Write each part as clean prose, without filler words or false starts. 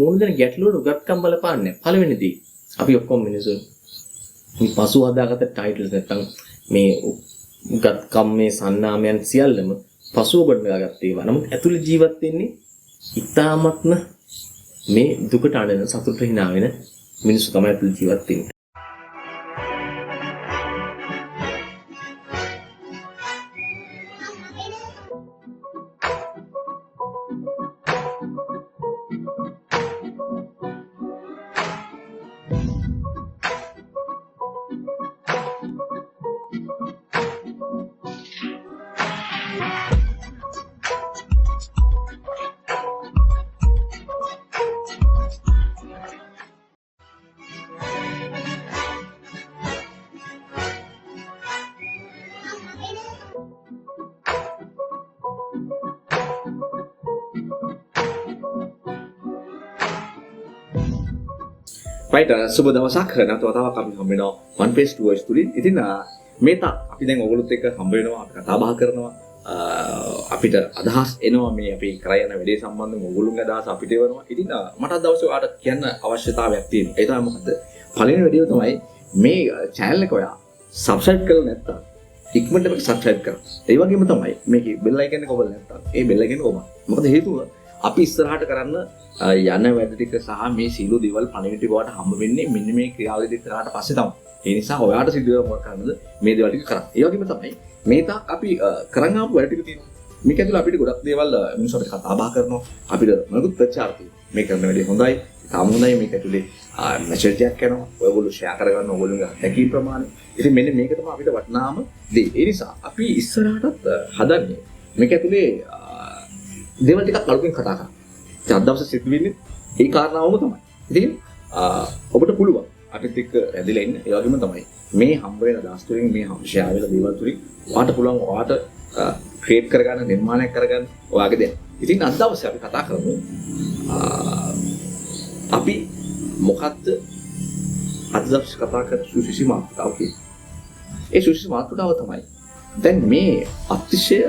මොන දෙන ගැටලුවට උගත්කම් බලපාන්නේ. පළවෙනි දේ අපි ඔක්කොම මිනිසුන් මේ පසු හදාගත්ත ටයිටල්ස් නැත්තම් මේ උගත්කම් මේ සන්නාමයන් සියල්ලම පසුව ගොඩනගාගත්ත ඒවා. නමුත් ඇතුළේ ජීවත් වෙන්නේ ඉතාමත්ම මේ දුකට අඬන සතුට hina වෙන මිනිස්සු තමයි ඇතුළේ ජීවත් වෙන්නේ. right සුබ දවසක් නැත්නම් තවතාවක් අපි හම්බ වෙනවා one page two voice තුලින්. ඉතින් මේ තා අපි දැන් ඔයගොල්ලොත් එක්ක හම්බ වෙනවා, අපි කතා බහ කරනවා, අපිට අදහස් එනවා මේ අපි කරගෙන යන වැඩේ සම්බන්ධව ඔයගොල්ලෝගේ අදහස් අපිට එවනවා. ඉතින් මට අද දවසේ ඔයාලට කියන්න අවශ්‍යතාවයක් තියෙනවා. ඒ තමයි මොකද්ද? පළවෙනි වැඩේ තමයි මේ channel එක ඔයා subscribe කරලා නැත්නම් ඉක්මනට මේක subscribe කරන්න. ඒ වගේම තමයි මේකේ bell icon එක ඔබලා නැත්නම් ඒ bell icon එක ඔබ. මොකද හේතුව අපි ඉස්සරහට කරන්න යන වැඩ ටික සහ මේ සීල දේවල් පණිවිඩ ටික වට හම්බ වෙන්නේ මෙන්න මේ ක්‍රියාවලිය දෙක කරාට පස්සේ තමයි. ඒ නිසා ඔයාට සිද්ධ වෙන මොකක් කරන්නද මේ දේවල් ටික කරන්න. ඒ වගේම තමයි මේ තාක් අපි කරන් ආපු වැඩ ටික තියෙනවා. මේක ඇතුළේ අපිට ගොඩක් දේවල් මිනිස්සු අපිට කතා බහ කරනවා. අපිට මොනකුත් ප්‍රචාර තියෙනවා. මේ කරන වැඩේ හොඳයි. තාම හොඳයි. මේක ඇතුළේ මැසේජ් එකක් යනවා. ඔයගොල්ලෝ ෂෙයා කරගන්න ඔයගොල්ලෝගේ හැකි ප්‍රමාණය. ඉතින් මෙන්න මේක තමයි අපිට වටිනාම දේ. ඒ නිසා අපි ඉස්සරහටත් හදන්නේ මේක ඇතුළේ දේවල් ටිකක් අලුතෙන් කතා කරන්න. අද දවසේ සිද්ධ වෙන්නේ ඒ කාරණාවම තමයි. ඉතින් ඔබට පුළුවන් අපිත් එක්ක රැඳිලා ඉන්න. ඒ වගේම තමයි මේ හම්බ වෙන දාස් තුලින් මේ ෂෙයා වෙන දේවල් තුලින් ඔයාට පුළුවන් ඔයාට ක්‍රියේට් කරගන්න, නිර්මාණයක් කරගන්න ඔයාගේ දේ. ඉතින් අද දවසේ අපි කතා කරමු අපි මොකද්ද අද දවසේ කතා කරන සුසිසි මාතෘකාව කියන්නේ. ඒ සුසිසි මාතෘකාව තමයි දැන් මේ අතිශය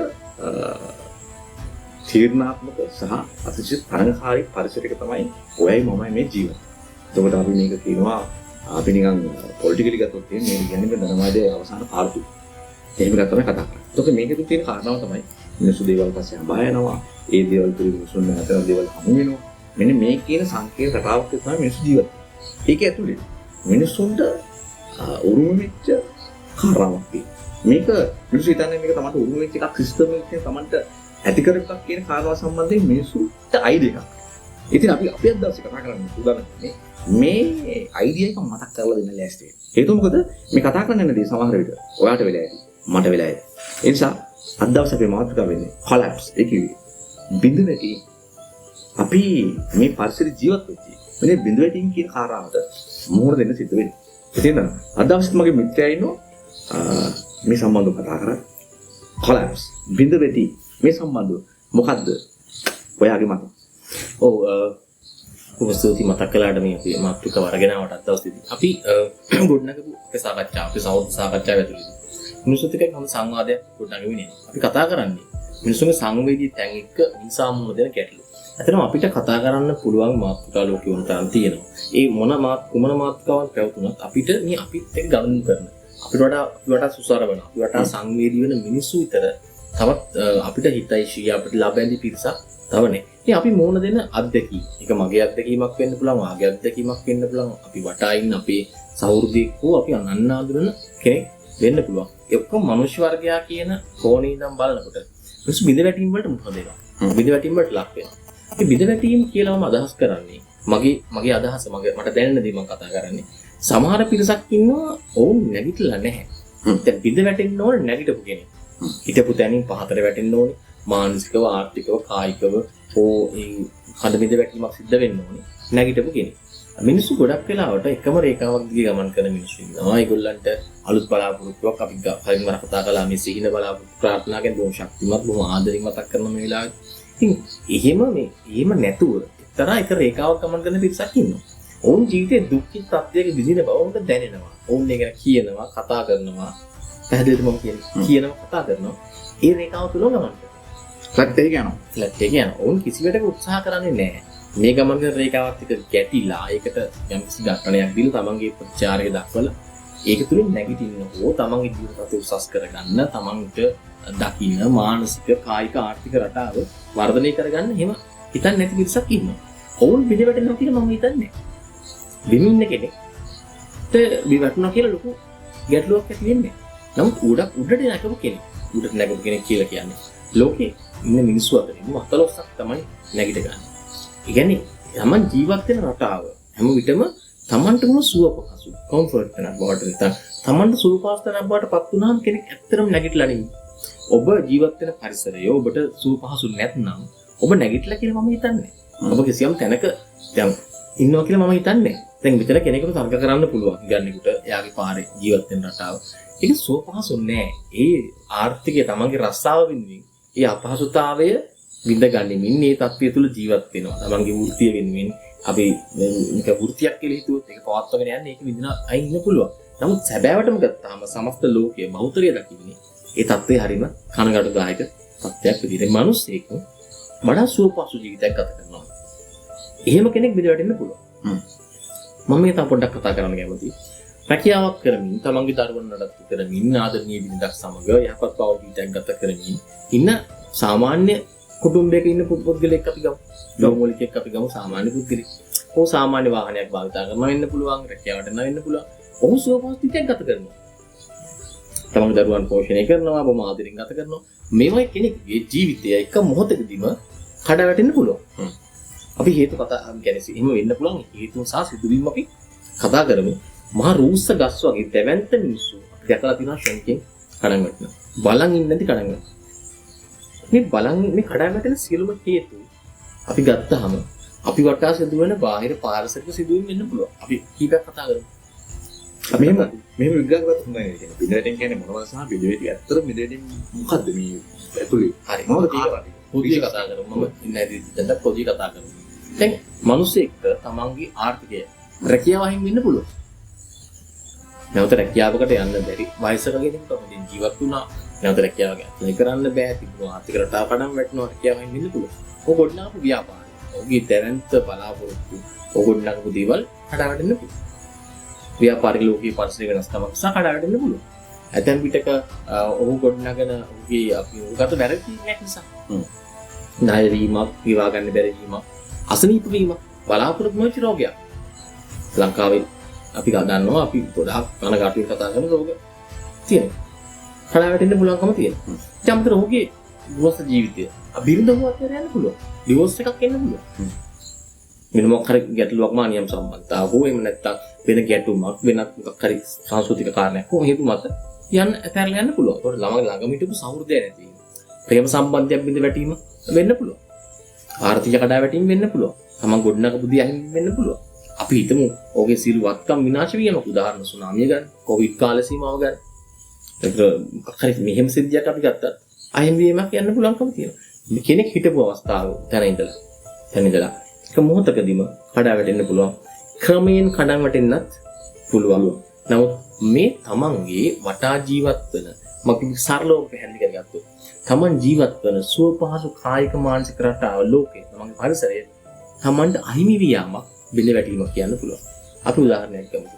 තීරණාත්මක සහ අතිශය තරංගකාරී පරිසරයක තමයි ඔයයි මමයි මේ ජීවත්. එතකොට අපි මේක කියනවා අපි නිකන් පොලිටිකලි ගත්තොත් මේ කියන්නේ ධනවාදයේ අවසාන කාර්තු. එහෙම ගත්තම කතා කරා. එතකොට මේකෙත් තියෙන කාරණාව තමයි මිනිස්සු දේවල් පස්සේ අඹා යනවා. ඒ දේවල් තුලින් මිනිස්සුන් නැතර දේවල් හමු වෙනවා. මෙන්න මේ කියන සංකේත රටාවක් තමයි මිනිස්සු ජීවත් වෙන්නේ. ඒක ඇතුලේ මිනිස්සුන්ට උරුම වෙච්ච කාරණාවක් තියෙනවා. මේක මිනිස්සු හිතන්නේ මේක තමයි උරුම වෙච්ච එකක් සිස්ටම් එකකින් තමන්ට ඇති කර එකක් කියන කාරණාව සම්බන්ධයෙන් මිනිස්සුන්ට අයිඩියා එකක්. ඉතින් අපි අද දවසේ කතා කරන්නේ සූදානම් මේ අයිඩියා එක මතක් කරලා දෙන්න ලෑස්ති වෙනවා. හේතුව මොකද මේ කතා කරන්න යන දේ සමහර විට ඔයාට වෙලා ඇති, මට වෙලා ඇති. ඒ නිසා අද දවසේ අපේ මාතෘකාව වෙන්නේ collapse. ඒ කියන්නේ බිඳ වැටීම. අපි මේ පරිසර ජීවත් වෙච්චි මේ බිඳ වැටීම කියන කාරණාවට මොහොත දෙන්න සිද්ධ වෙන්නේ. ඉතින් අද දවසේ මගේ මිත්‍රයා ඉන්නවා මේ සම්බන්ධව කතා කරා. collapse බිඳ වැටීම මේ සම්බන්ධව මොකද්ද ඔයාගේ මත? ඔව් ඔබස්තුති මතක් කළාට මේ අපි මාතෘකාව අරගෙන ආවට අද දවසේදී අපි ගොඩනගපු අපේ සාකච්ඡාව අපේ සාකච්ඡාව ඇතුළේ මිනිස්සුත් එක්ක හම් සංවාදයක් ගොඩනගමිනේ. අපි කතා කරන්නේ මිනිස්සුන්ගේ සංවේදී තැන් එක්ක නිසා මුහුණ දෙන ගැටලු. ඇත්තටම අපිට කතා කරන්න පුළුවන් මාතෘකා ලෝකේ වුණ තරම් තියෙනවා. ඒ කුමන මාතෘකාවක් පැවතුනත් අපිට මේ අපිත් එක්ක ගණන් කරන අපිට වඩා සුසර වෙන අපිට වඩා සංවේදී වෙන මිනිස්සු විතර තවත් අපිට හිතයිශී අපිට ලබැඳි පිරිසක් තවනේ. ඉතින් අපි මොන දෙන අත්දැකීම්. ඒක මගේ අත්දැකීමක් වෙන්න පුළුවන්, වාගේ අත්දැකීමක් වෙන්න පුළුවන්. අපි වටා ඉන්න අපේ සහෘදෙක් හෝ අපි අනන්නාඳුනන කෙනෙක් වෙන්න පුළුවන්. ඒ ඔක්කොම මනුෂ්‍ය වර්ගයා කියන කෝණේ ඉඳන් බලනකොට මිනිස්සු බිඳ වැටීම් වලට මුහුණ දෙනවා. බිඳ වැටීම් වලට ලක් වෙනවා. මේ බිඳ වැටීම් කියලාම අදහස් කරන්නේ මගේ අදහස මට දැනෙන දේ මම කතා කරන්නේ. සමහර පිරිසක් ඉන්නවා ඔවුන් නැගිටලා නැහැ. දැන් බිඳ වැටෙන්න ඕන නැගිටපු කෙනෙක්. හිතපු තැනින් පහතට වැටෙන්න ඕනේ. මානසිකව, ආර්ථිකව, කායිකව හද බිඳ වැටීමක් සිද්ධ වෙන්න ඕනේ. නැගිටපු කෙනෙක්. මිනිස්සු ගොඩක් වෙලාවට එකම රේඛාවක් දිගේ ගමන් කරන මිනිස්සු ඉන්නවා. ඒගොල්ලන්ට අලුත් බලාපොරොත්තුවක් අපි කලින් වර කතා කළා මේ සිහින බලාපොරොත්තු ප්‍රාර්ථනාවෙන් බොහොම ශක්තිමත් බොහොම ආදරෙන් මතක් කරන මේ වෙලාවේ. ඉතින් එහෙම නැතුව එක්තරා එක රේඛාවක් ගමන් කරන පිරිසක් ඉන්නවා. ඔවුන් ජීවිතේ දුක්ඛිත තත්ත්වයක විඳින බව ඔවුන්ට දැනෙනවා. ඔවුන් ඒක කියනවා, කතා කරනවා. පැහැදිලිවම මම කියනවා කතා කරනවා. ඒ රේඛාව තුල ගමන් කරනවා. ෆ්ලැට් එකේ යනවා. ඔවුන් කිසිවෙකට උත්සාහ කරන්නේ නැහැ. මේ ගමන් කරන රේඛාවත් එක්ක ගැටිලා ඒකට යම්කිසි ඝට්ටනයක් දීලා තමන්ගේ ප්‍රතිචාරය දක්වලා ඒක තුලින් නැගිටින්න හෝ තමන්ගේ ජීවිත තත්ත්වය උසස් කරගන්න තමන්ට දකින්න මානසික කායික ආර්ථික රටාව වර්ධනය කරගන්න එහෙම හිතන්නේ නැති පිරිසක් ඉන්නවා. ඔවුන් පිළිවෙටෙනවා කියලා මම හිතන්නේ. විමින්න කෙනෙක්ට විවටනවා කියලා ලොකු ගැටලුවක් ඇති වෙන්නේ. නමුත් උඩට නැගපු කෙනෙක් උඩට නැගපු කෙනෙක් කියලා කියන්නේ ලෝකේ ඉන්න මිනිස්සු අතරින් 40ක් තමයි නැගිට ගන්න. ඒ කියන්නේ තමන් ජීවත් වෙන රටාව හැම විටම තමන්ටම සුව පහසු කම්ෆර්ට් එකක් බවට නැත්නම් තමන්ට සුව පහසුතනක් බවට පත් වුණාම කෙනෙක් ඇත්තටම නැගිටලා නෙමෙයි. ඔබ ජීවත් වෙන පරිසරය ඔබට සුව පහසු නැත්නම් ඔබ නැගිටලා කියලා මම හිතන්නේ. ඔබ කිසියම් තැනක දැන් ඉන්නවා කියලා මම හිතන්නේ. දැන් මෙතන කෙනෙකුට තර්ක කරන්න පුළුවන්. ගන්නෙකුට එයාගේ පාරේ ජීවත් වෙන රටාව. ඒක සුව පහසු නෑ. ඒ ආර්ථිකය තමන්ගේ රස්සාව වෙනුවෙන් ඒ අපහසුතාවය විඳගන්නෙමින් මේ තත්ත්වය තුළ ජීවත් වෙනවා. තමන්ගේ වෘත්තිය වෙනුවෙන් අපි මේක වෘත්තියක් කියලා හිතුවොත් ඒක පවත්වාගෙන යන්න ඒක විඳින අය ඉන්න පුළුවන්. නමුත් සැබෑවටම ගත්තාම සමස්ත ලෝකයේ බහුතරය දකින්නේ ඒ තත්ත්වය හරීම කනගාටුදායක තත්ත්වයක් විදිහට මිනිස්සෙක් වඩා සුවපහසු ජීවිතයක් ගත කරනවා. එහෙම කෙනෙක් බිඳවැටෙන්න පුළුවන්. මම මේ තව පොඩ්ඩක් කතා කරන්න කැමතියි. රැකියාවක් කරමින් තමන්ගේ දරුවන් නඩත්තු කරමින් ආදරණීය බිරිඳක් සමග යහපත් පෞද්ගලිකයක් ගත කරමින් ඉන්න සාමාන්‍ය කුටුම්බයක ඉන්න පුද්ගලෙක් අපි ගමු. ගම්වලකෙක් අපි ගමු සාමාන්‍ය පුද්ගලෙක්. ඔහු සාමාන්‍ය වාහනයක් භාවිත කරනවා වෙන්න පුළුවන්, රැකියාවට යන්න වෙන්න පුළුවන්. ඔහු සුවපහසුතාවයක් ගත කරනවා. තමන්ගේ දරුවන් පෝෂණය කරනවා, බොහොම ආදරෙන් ගත කරනවා. මේවයි කෙනෙක්ගේ ජීවිතය එක මොහොතකදීම කඩාවැටෙන්න පුළුවන්. අපි හේතු කතා කියන්නේ එහෙම වෙන්න පුළුවන් හේතුන් සහ සිදුවීම් අපි කතා කරමු. මහා රූස්ස ගස් වගේ දැවැන්ත මිනිස්සු දැකලා තියෙනවා ශංකෙන් කඩන් වැටෙනවා. බලන් ඉන්නේ නැති කඩන් වැටෙනවා. මේ කඩන් වැටෙන සියලුම හේතු අපි ගත්තාම අපි වටා සිදුවෙන බාහිර පාරිසරික සිදුවීම් වෙන්න පුළුවන්. අපි කීපයක් කතා කරමු. මෙහෙම විග්‍රහ කරලා තමයි කියන්නේ. බිඳවැටෙන කියන්නේ මොනවද සහ බිඳවැටි ඇත්තට බිඳවැටෙන මොකද්ද මේ ඇතුලේ? හරි. පොඩි කතා කරමු. මම ඉන්නේ දැන් පොඩි කතා කරමු. දැන් මිනිස්සෙක්ට තමන්ගේ ආර්ථිකය රැකියාවෙන් වෙන්න පුළුවන්. නැවත රැකියාවකට යන්න බැරි වයසක කෙනෙකුට හොඳින් ජීවත් වුණා. නැවත රැකියාවක ඇප්ලයි කරන්න බෑ. තිබුණු ආර්ථික රටාව කඩන් වැටෙනවා රැකියාවෙන් වෙන්න පුළුවන්. ඔය ගොඩනගපු ව්‍යාපාරය. ඔහුගේ දැවැන්ත බලාපොරොත්තු ඔය ගොඩනගපු දේවල් කඩාවැටෙන්න පුළුවන්. ව්‍යාපාරික ලෝකයේ පරිසර වෙනස්කමක් නිසා කඩාවැටෙන්න පුළුවන්. ඇතැම් විටක ඔහු ගොඩනගන ඔහුගේ අපි උගත වැරදි නිසා. ණය වීමක්, විවා ගන්න බැරි වීමක්, අසනීප වීමක්, බලාපොරොත්තු නොවන රෝගයක්. ලංකාවේ අපි දන්නවා අපි ගොඩාක් කනගාටුවෙන් කතා කරන රෝග තියෙනවා. කඩාවැටෙන්න පුළුවන්කම තියෙනවා. ඒ අමතර ඔහුගේ ගෘහස්ත ජීවිතය අබිරිඳව අතර යන්න පුළුවන්. ඩිවෝස් එකක් එන්න පුළුවන්. මෙන්න මොකක් හරි ගැටලුවක් මානියම් සම්බන්ධතාව හෝ එහෙම නැත්නම් වෙන ගැටුමක් වෙනත් මොකක් හරි සංස්කෘතික කාරණයක් හෝ හේතු මත ඇතැරලා යන්න පුළුවන්. ඒකට ළඟම හිටපු සහෘදය නැති වීම. ප්‍රේම සම්බන්ධයක් බිඳ වැටීම වෙන්න පුළුවන්. ආර්ථික කඩාවැටීම් වෙන්න පුළුවන්. තමන් ගොඩනගපු දේ අහිමි වෙන්න පුළුවන්. අපි හිතමු ඔහුගේ සියලු වත්කම් විනාශ වීමක් උදාහරණ සුනාමිය ගන්න, කොවිඩ් කාල සීමාව ගන්න. ඒක මොකක් හරි මෙහෙම සිද්ධියක් අපි ගත්තා. අහිමි වීමක් යන්න පුළුවන්කම තියෙනවා. කෙනෙක් හිටපු අවස්ථාව තැන ඉඳලා එක මොහොතකදීම කඩාවැටෙන්න පුළුවන්. ක්‍රමයෙන් කඩන් වැටෙන්නත් පුළුවන්. නමුත් මේ තමන්ගේ වටා ජීවත් වෙන මම සරලව පැහැදිලි කරගත්තොත් තමන් ජීවත් වෙන සුවපහසු කායික මානසික රටාව ලෝකේ තමන්ගේ පරිසරය තමන්ට අහිමි වියාමක් බිඳ වැටීමක් කියන්න පුළුවන්. අපි උදාහරණයක් ගමු.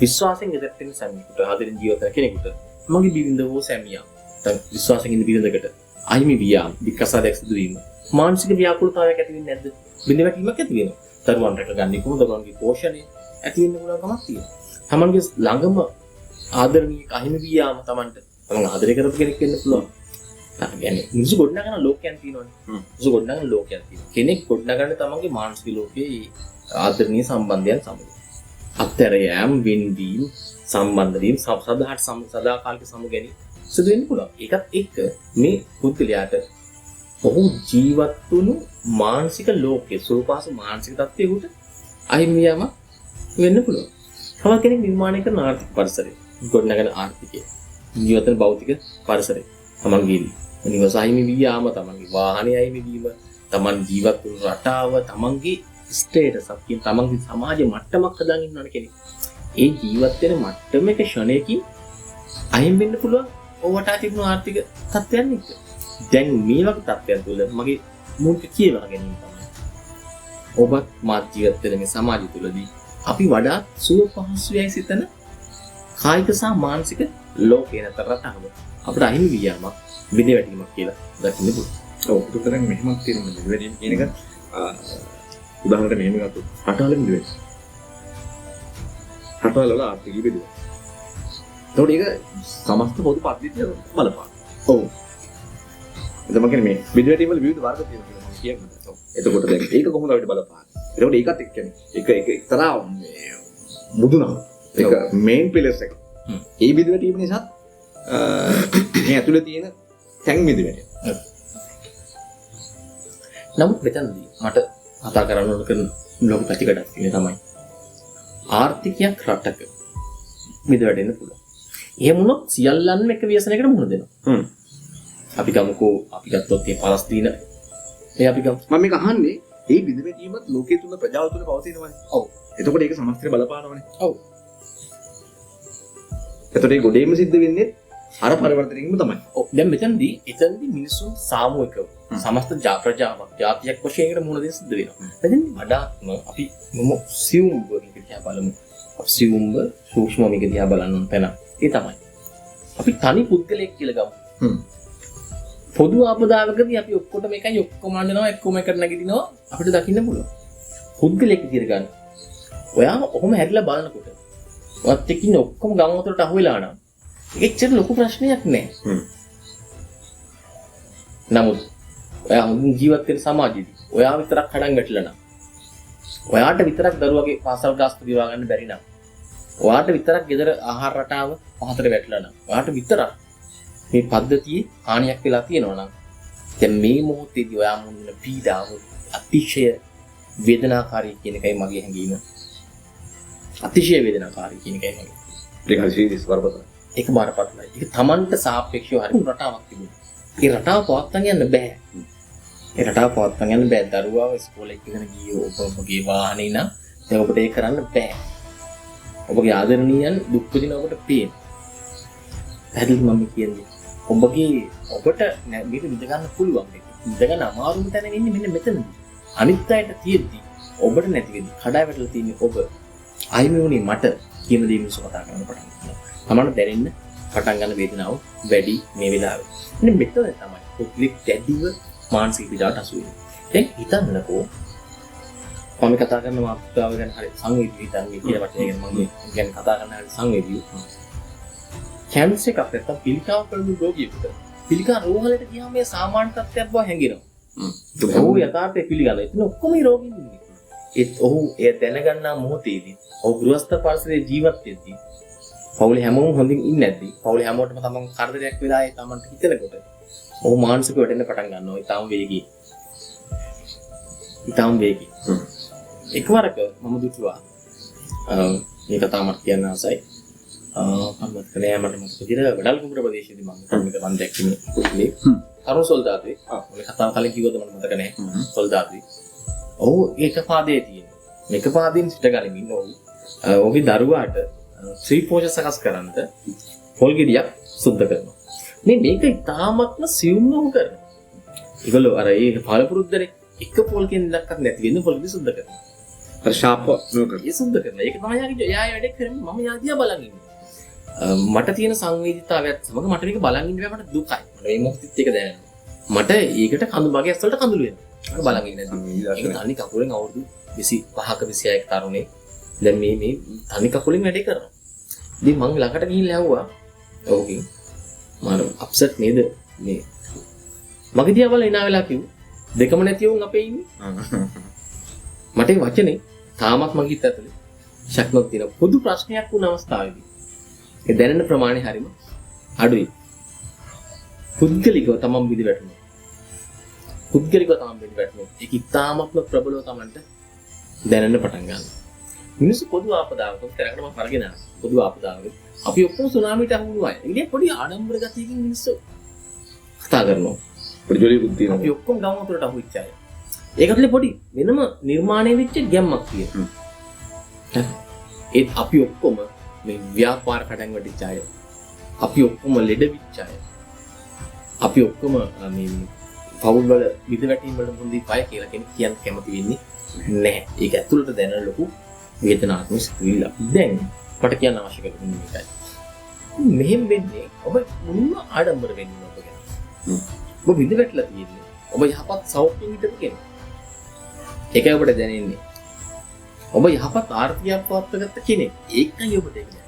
විශ්වාසයෙන් ඉදිරියට යන සැමියෙකුට ආදරෙන් ජීවත් වෙන කෙනෙකුට මගේ බිරිඳව සැමියා නැත්නම් විශ්වාසයෙන් ඉන්න බිරිඳකට අහිමි වියාම විකසාදයක් සිදු වීම මානසික ව්‍යාකූලතාවයක් ඇති වෙන්නේ නැද්ද? බිඳ වැටීමක් ඇති වෙනවා. දරුවන් රැකගන්නේ කොහොමද? දරුවන්ගේ පෝෂණය ඇති වෙන්න පුළුවන්කමක් තියෙනවා. තමන්ගේ ළඟම ආදරණීය අහිමි වියාම තමන්ට තමන් ආදරය කරපු කෙනෙක් වෙන්න පුළුවන්. يعني මිනිස්සු ගොඩනගන ලෝකයන් තියෙනවානේ. මිනිස්සු ගොඩනගන ලෝකයන් තියෙනවා. කෙනෙක් ගොඩනගන්නේ තමන්ගේ මානසික ලෝකයේ ආදරණීය සම්බන්ධයන් සමග. අත්තර යෑම, වෙන්වීම, සම්බන්ධ වීම, සදාකාලික සමුගැනීම සිදු වෙන්න පුළුවන්. ඒකත් එක්ක මේ පුද්ගලයාට ඔහු ජීවත් වුණු මානසික ලෝකයේ සුවපහසු මානසික තත්ත්වයකට අහිමියම වෙන්න පුළුවන්. තව කෙනෙක් නිර්මාණය කරන ආර්ථික පරිසරය, ගොඩනගන ආර්ථිකය, ජීවිත භෞතික පරිසරය, තමන්ගේ නිවස අහිමි වීම, තමන්ගේ වාහනය අහිමි වීම, තමන් ජීවත් වුණු රටාව, තමන්ගේ ස්ටේටස් එක, තමන්ගේ සමාජ මට්ටමක් හදාගෙන ඉන්නවනේ කෙනෙක්. ඒ ජීවත් වෙන මට්ටමක ක්ෂණයකින් අහිමි වෙන්න පුළුවන් ඔවට තිබුණු ආර්ථික තත්ත්වයන් එක්ක. දැන් මේ වගේ තත්ත්වයන් තුළ මගේ මුල්ක කියවලා ගැනීම තමයි. ඔබත් මාත් ජීවත් වෙන මේ සමාජය තුළදී අපි වඩා සුව පහසුවයි සිතන කායික සහ මානසික ලෝකේ නැතර රටාව අපිට අහිමි වියමක් විදවැටීමක් කියලා දකින්න පුළුවන්. ඔව් ඒක දැන් මෙහෙමක් තියෙනවා විදවැටීම කියන එක උදාහරණයක් මෙහෙම ගත්තොත් රටවල විදවැටීම. රටවල වල ආර්ථික විදවැටීම. ඒතකොට ඒක සමස්ත පොදු පද්ධතිය බලපාන. ඔව්. එතකොට කියන්නේ මේ විදවැටීම වල විවිධ වර්ග තියෙනවා කියලා මම කියන්නේ. ඔව්. එතකොට දැන් ඒක කොහොමද අපිට බලපාන්නේ? එතකොට ඒකත් එක්ක කියන්නේ ඒක එක්තරා මුදුනක්. ඒක මේන් පිලර්ස් එක. ඒ විදවැටීම නිසා මේ ඇතුලේ තියෙන තැන් විදවැටීම. නමුත් මෙතනදී මට කතා කරන්න ඕන කරන ලොකු පැතිකඩක් තියෙන තමයි ආර්ථිකයක් රටක විදවැටෙන්න පුළුවන්. එහෙම වුණොත් සියල්ලන්ම එක ව්‍යසනයකට මුහුණ දෙනවා. අපි ගමුකෝ අපි ගත්තොත් මේ පලස්තීන අපි ගමු. මම මේක අහන්නේ ඒ විදවැටීමත් ලෝකයේ තුල ප්‍රජාව තුල පවතිනවනේ. ඔව්. එතකොට ඒක සමස්තයට බලපානවනේ. ඔව්. එතකොට ඒ ගොඩේම සිද්ධ වෙන්නේ අර පරිවර්තනයකින්ම තමයි. ඔව්. දැන් මෙතනදී මිනිසුන් සාමූහිකව සමස්ත ප්‍රජාවක් ජාතියක් වශයෙන් එකට මුහුණ දෙන්න සිද්ධ වෙනවා. එතෙන් වඩාත්ම අපි සියුම්ව දිහා බලමු. සියුම්ව සූක්ෂමව මේක දිහා බලන්න ඕන තැන. ඒ තමයි. අපි තනි පුද්ගලයෙක් කියලා ගමු. පොදු ආපදාවකදී අපි ඔක්කොටම එකයි ඔක්කොම අඬනවා එක්කම එකට නැගිටිනවා අපිට දකින්න පුළුවන්. පුද්ගලයෙක් විදිහට ගන්න. ඔයාම ඔහොම හැරිලා බලනකොට ඔයත් එක්ක ඉන්න ඔක්කොම ගම් වතුරට අහු වෙලා නම් එච්චර ලොකු ප්‍රශ්නයක් නෑ. නමුත් ඔයා හොඳින් ජීවත් වෙන සමාජෙදී ඔයා විතරක් කඩන් වැටිලා නම් ඔයාට විතරක් දරුවගේ පාසල් ගාස්තු දිවා ගන්න බැරි නම් ඔයාට විතරක් ගෙදර ආහාර රටාව පහතට වැටිලා නම් ඔයාට විතරක් මේ පද්ධතියේ හානියක් වෙලා තියෙනවා නම් දැන් මේ මොහොතේදී ඔයා මුන් වෙන පීඩාව අතිශය වේදනාකාරී කියන එකයි මගේ හැඟීම. අතිශය වේදනාකාරී කියන එකයි මගේ. ඒක හරි සීරියස් වරපතල. ඒක බාරපතලයි. ඒක Tamanට සාපේක්ෂව හරි රටාවක් තිබුණා. ඒ රටාව පවත්වාගෙන යන්න බෑ. ඒ රටාව පවත්වාගෙන යන්න බෑ. දරුවාව ඉස්කෝලේ ඉගෙන ගියෝ ඔබගේ වාහනේ නම් දැන් ඔබට ඒක කරන්න බෑ. ඔබගේ ආදරණීයන් දුක් විඳින ඔබට පේන. පැහැදිලි මම කියන්නේ ඔබට මේක විඳ ගන්න පුළුවන්. විඳ ගන්න අමාරුම තැන ඉන්නේ මෙන්න මෙතනදී. අනිත් අයට තියෙද්දි ඔබට නැති වෙද්දි කඩා වැටලා තියෙන්නේ ඔබ. අයිමි උනේ මට කියන දේ මිනිස්සු කතා කරන පටන් ගන්නවා. තමන්ට දැනෙන්න පටන් ගන්න වේදනාව වැඩි මේ වෙලාවේ. මෙන්න මෙතන තමයි පුද්ගලික දැඩිව මානසික පීඩාවට අසු වෙන්නේ. දැන් හිතන්නකෝ මම කතා කරන මාතෘකාව ගැන හරි සංවේදී හිතන්නේ කියලා වචනය ගැන මම කියන්නේ කතා කරන හරි සංවේදී. කැන්සර් එකක් නැත්තම් පිළිකාව කරන රෝගියෙකුට පිළිකා රෝහලට ගියාම මේ සාමාන්‍ය තත්ත්වයක් බව හැඟෙනවා. ඔහු යථාර්ථය පිළිගන්නවා. එතන ඔක්කොම මේ රෝගීන් ඉන්නේ. ඔහු එය දැනගන්නා මොහොතේදී ඔහු ගෘහස්ත පරිසරයේ ජීවත් වෙද්දී පවුලේ හැමෝම හොඳින් ඉන්නේ නැද්දි පවුලේ හැමෝටම තමන් කරදරයක් වෙලා ඒ තමන්ට හිතනකොට ඔහු මානසිකව වැටෙන්න පටන් ගන්නවා. ඊටාම් වේගී. එකවරක මම දුටුවා මේ කතාව මට කියන්න ආසයි. මම කලේ මට විදිහට වඩල් කුඹුර ප්‍රදේශයේදී මම දැක්කේ පුද්ගලෙක් තරුණ සොල්දාදුවෙක්. ඔය කතාව කලින් කිව්වද මට මතක නැහැ. සොල්දාදුවෙක්. ඔහු එක පාදයේ තියෙන. මේක පාදයෙන් සිට ගනිමින් ඔහුගේ දරුවාට ශ්‍රී පෝෂ සකස් කරන්නට පොල් ගෙඩියක් සුද්ධ කරනවා. මේක ඉතාමත්ම සියුම්ව උ කරනවා. ඒගොල්ලෝ අර ඒ පළපුරුද්දනේ එක පොල් කෙන්දක්වත් නැති වෙන පොල් ගෙඩි සුද්ධ කරනවා. අර ෂාප් නෝකර. ඒ සුද්ධ කරනවා. ඒක තමයි යාගේ වැඩේ කරන්නේ. මම යාදියා බලන් ඉන්නේ. මට තියෙන සංවේදීතාවයත් සමග මට මේක බලන් ඉන්න බෑ. මට දුකයි. මට මේ මොහොතෙත් ඒක දැනෙනවා. මට ඒකට කඳු බගයක් වලට කඳුළු වෙනවා. මට බලන් ඉන්නේ නැති. ඒක තනි කකුලෙන් අවුරුදු 25ක 26ක තරුණේ දැන් මේ තනි කකුලෙන් වැඩේ කරනවා. ඉතින් මං ළඟට ගිහිල්ලා ඇහුවා ඔහුගෙන් මම අප්සෙට් නේද මේ මගේ දිහා බලලා ඉනා වෙලා කිව්වා දෙකම නැති වුන් අපේ ඉන්නේ. මට ඒ වචනේ තාමත් මගේ හිත ඇතුලේ ශක්තියක් තියෙන පොදු ප්‍රශ්නයක් වුණ අවස්ථාවේදී ඒ දැනෙන ප්‍රමාණය හරිම අඩුයි. පුද්ගලිකව තමන් විදි වැටුණා. ඒක ඉතාමත්ම ප්‍රබලව තමන්ට දැනෙන්න පටන් ගන්නවා. මිනිස්සු පොදු ආපදාවක කරකට මම කරගෙන යනවා. පොදු ආපදාවක අපි ඔක්කොම සුනාමියට අහු වුණා. ඉතින් පොඩි ආඩම්බර ගතියකින් මිනිස්සු කතා කරනවා. පොඩි ජොලියකුත් තියෙනවා. අපි ඔක්කොම ගම වතුරට අහු වෙච්ච අය. ඒකටලේ පොඩි වෙනම නිර්මාණය වෙච්ච ගැම්මක් තියෙනවා. ඒත් අපි ඔක්කොම මේ ව්‍යාපාර කඩන් වැටිච්ච අය. අපි ඔක්කොම ලෙඩ වෙච්ච අය. අපි ඔක්කොම මේ පවුල් වල විද වැටීම් වල මුන්දී පය කියලා කෙනෙක් කියන්න කැමති වෙන්නේ නැහැ. ඒක ඇතුළට දැනෙන ලොකු වේදනාත්මක සිතුවිල්ල. දැන් මට කියන්න අවශ්‍ය කරන්නේ මේකයි. මෙහෙම වෙන්නේ ඔබ මුලින්ම ආඩම්බර වෙන්නේ ඔබ ගැන. ඔබ විඳ වැටලා තියෙන්නේ. ඔබ යහපත් සෞඛ්‍යයෙන් හිටපු කෙනෙක්. ඒකයි ඔබට දැනෙන්නේ. ඔබ යහපත් ආර්ථිකයක් පවත්වාගත්ත කෙනෙක්. ඒකයි ඔබට කියන්නේ.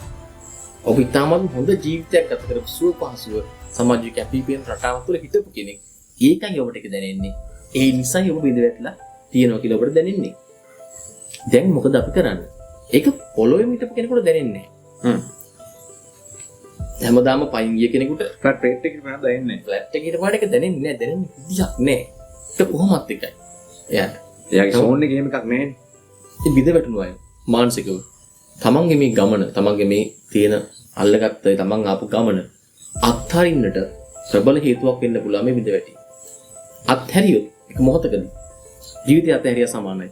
ඔබ ඉතාමත් හොඳ ජීවිතයක් ගත කරපු සුව පහසුව සමාජයේ කැපිපෙන රටාවක් තුළ හිටපු කෙනෙක්. ඒකයි ඔබට ඒක දැනෙන්නේ. ඒ නිසායි ඔබ විඳ වැටලා තියෙනවා කියලා ඔබට දැනෙන්නේ. දැන් මොකද අපි කරන්නේ? ඒක පොළොවේ හිටපු කෙනෙකුට දැනෙන්නේ නැහැ. හැමදාම පයින් ගිය කෙනෙකුට ෆ්ලැට් රේට් එකේ නේද දැනෙන්නේ. ෆ්ලැට් එකේ හිටපාට ඒක දැනෙන්නේ නැහැ. දැනෙන්නේ විදියක් නැහැ. ඒක කොහොමත් එකයි. එයාට. එයාගේ සෝන් එකේ එහෙම එකක් නැහැනේ. ඒ විඳ වැටුණු අය මානසිකව තමන්ගේ මේ ගමන තමන්ගේ මේ තියෙන අල්ලගත්ත තමන් ආපු ගමන අත්හරින්නට ප්‍රබල හේතුවක් වෙන්න පුළුවන් මේ විඳ වැටි. අත්හැරියොත් එක මොහොතකදී ජීවිතය අත්හැරියා සමානයි.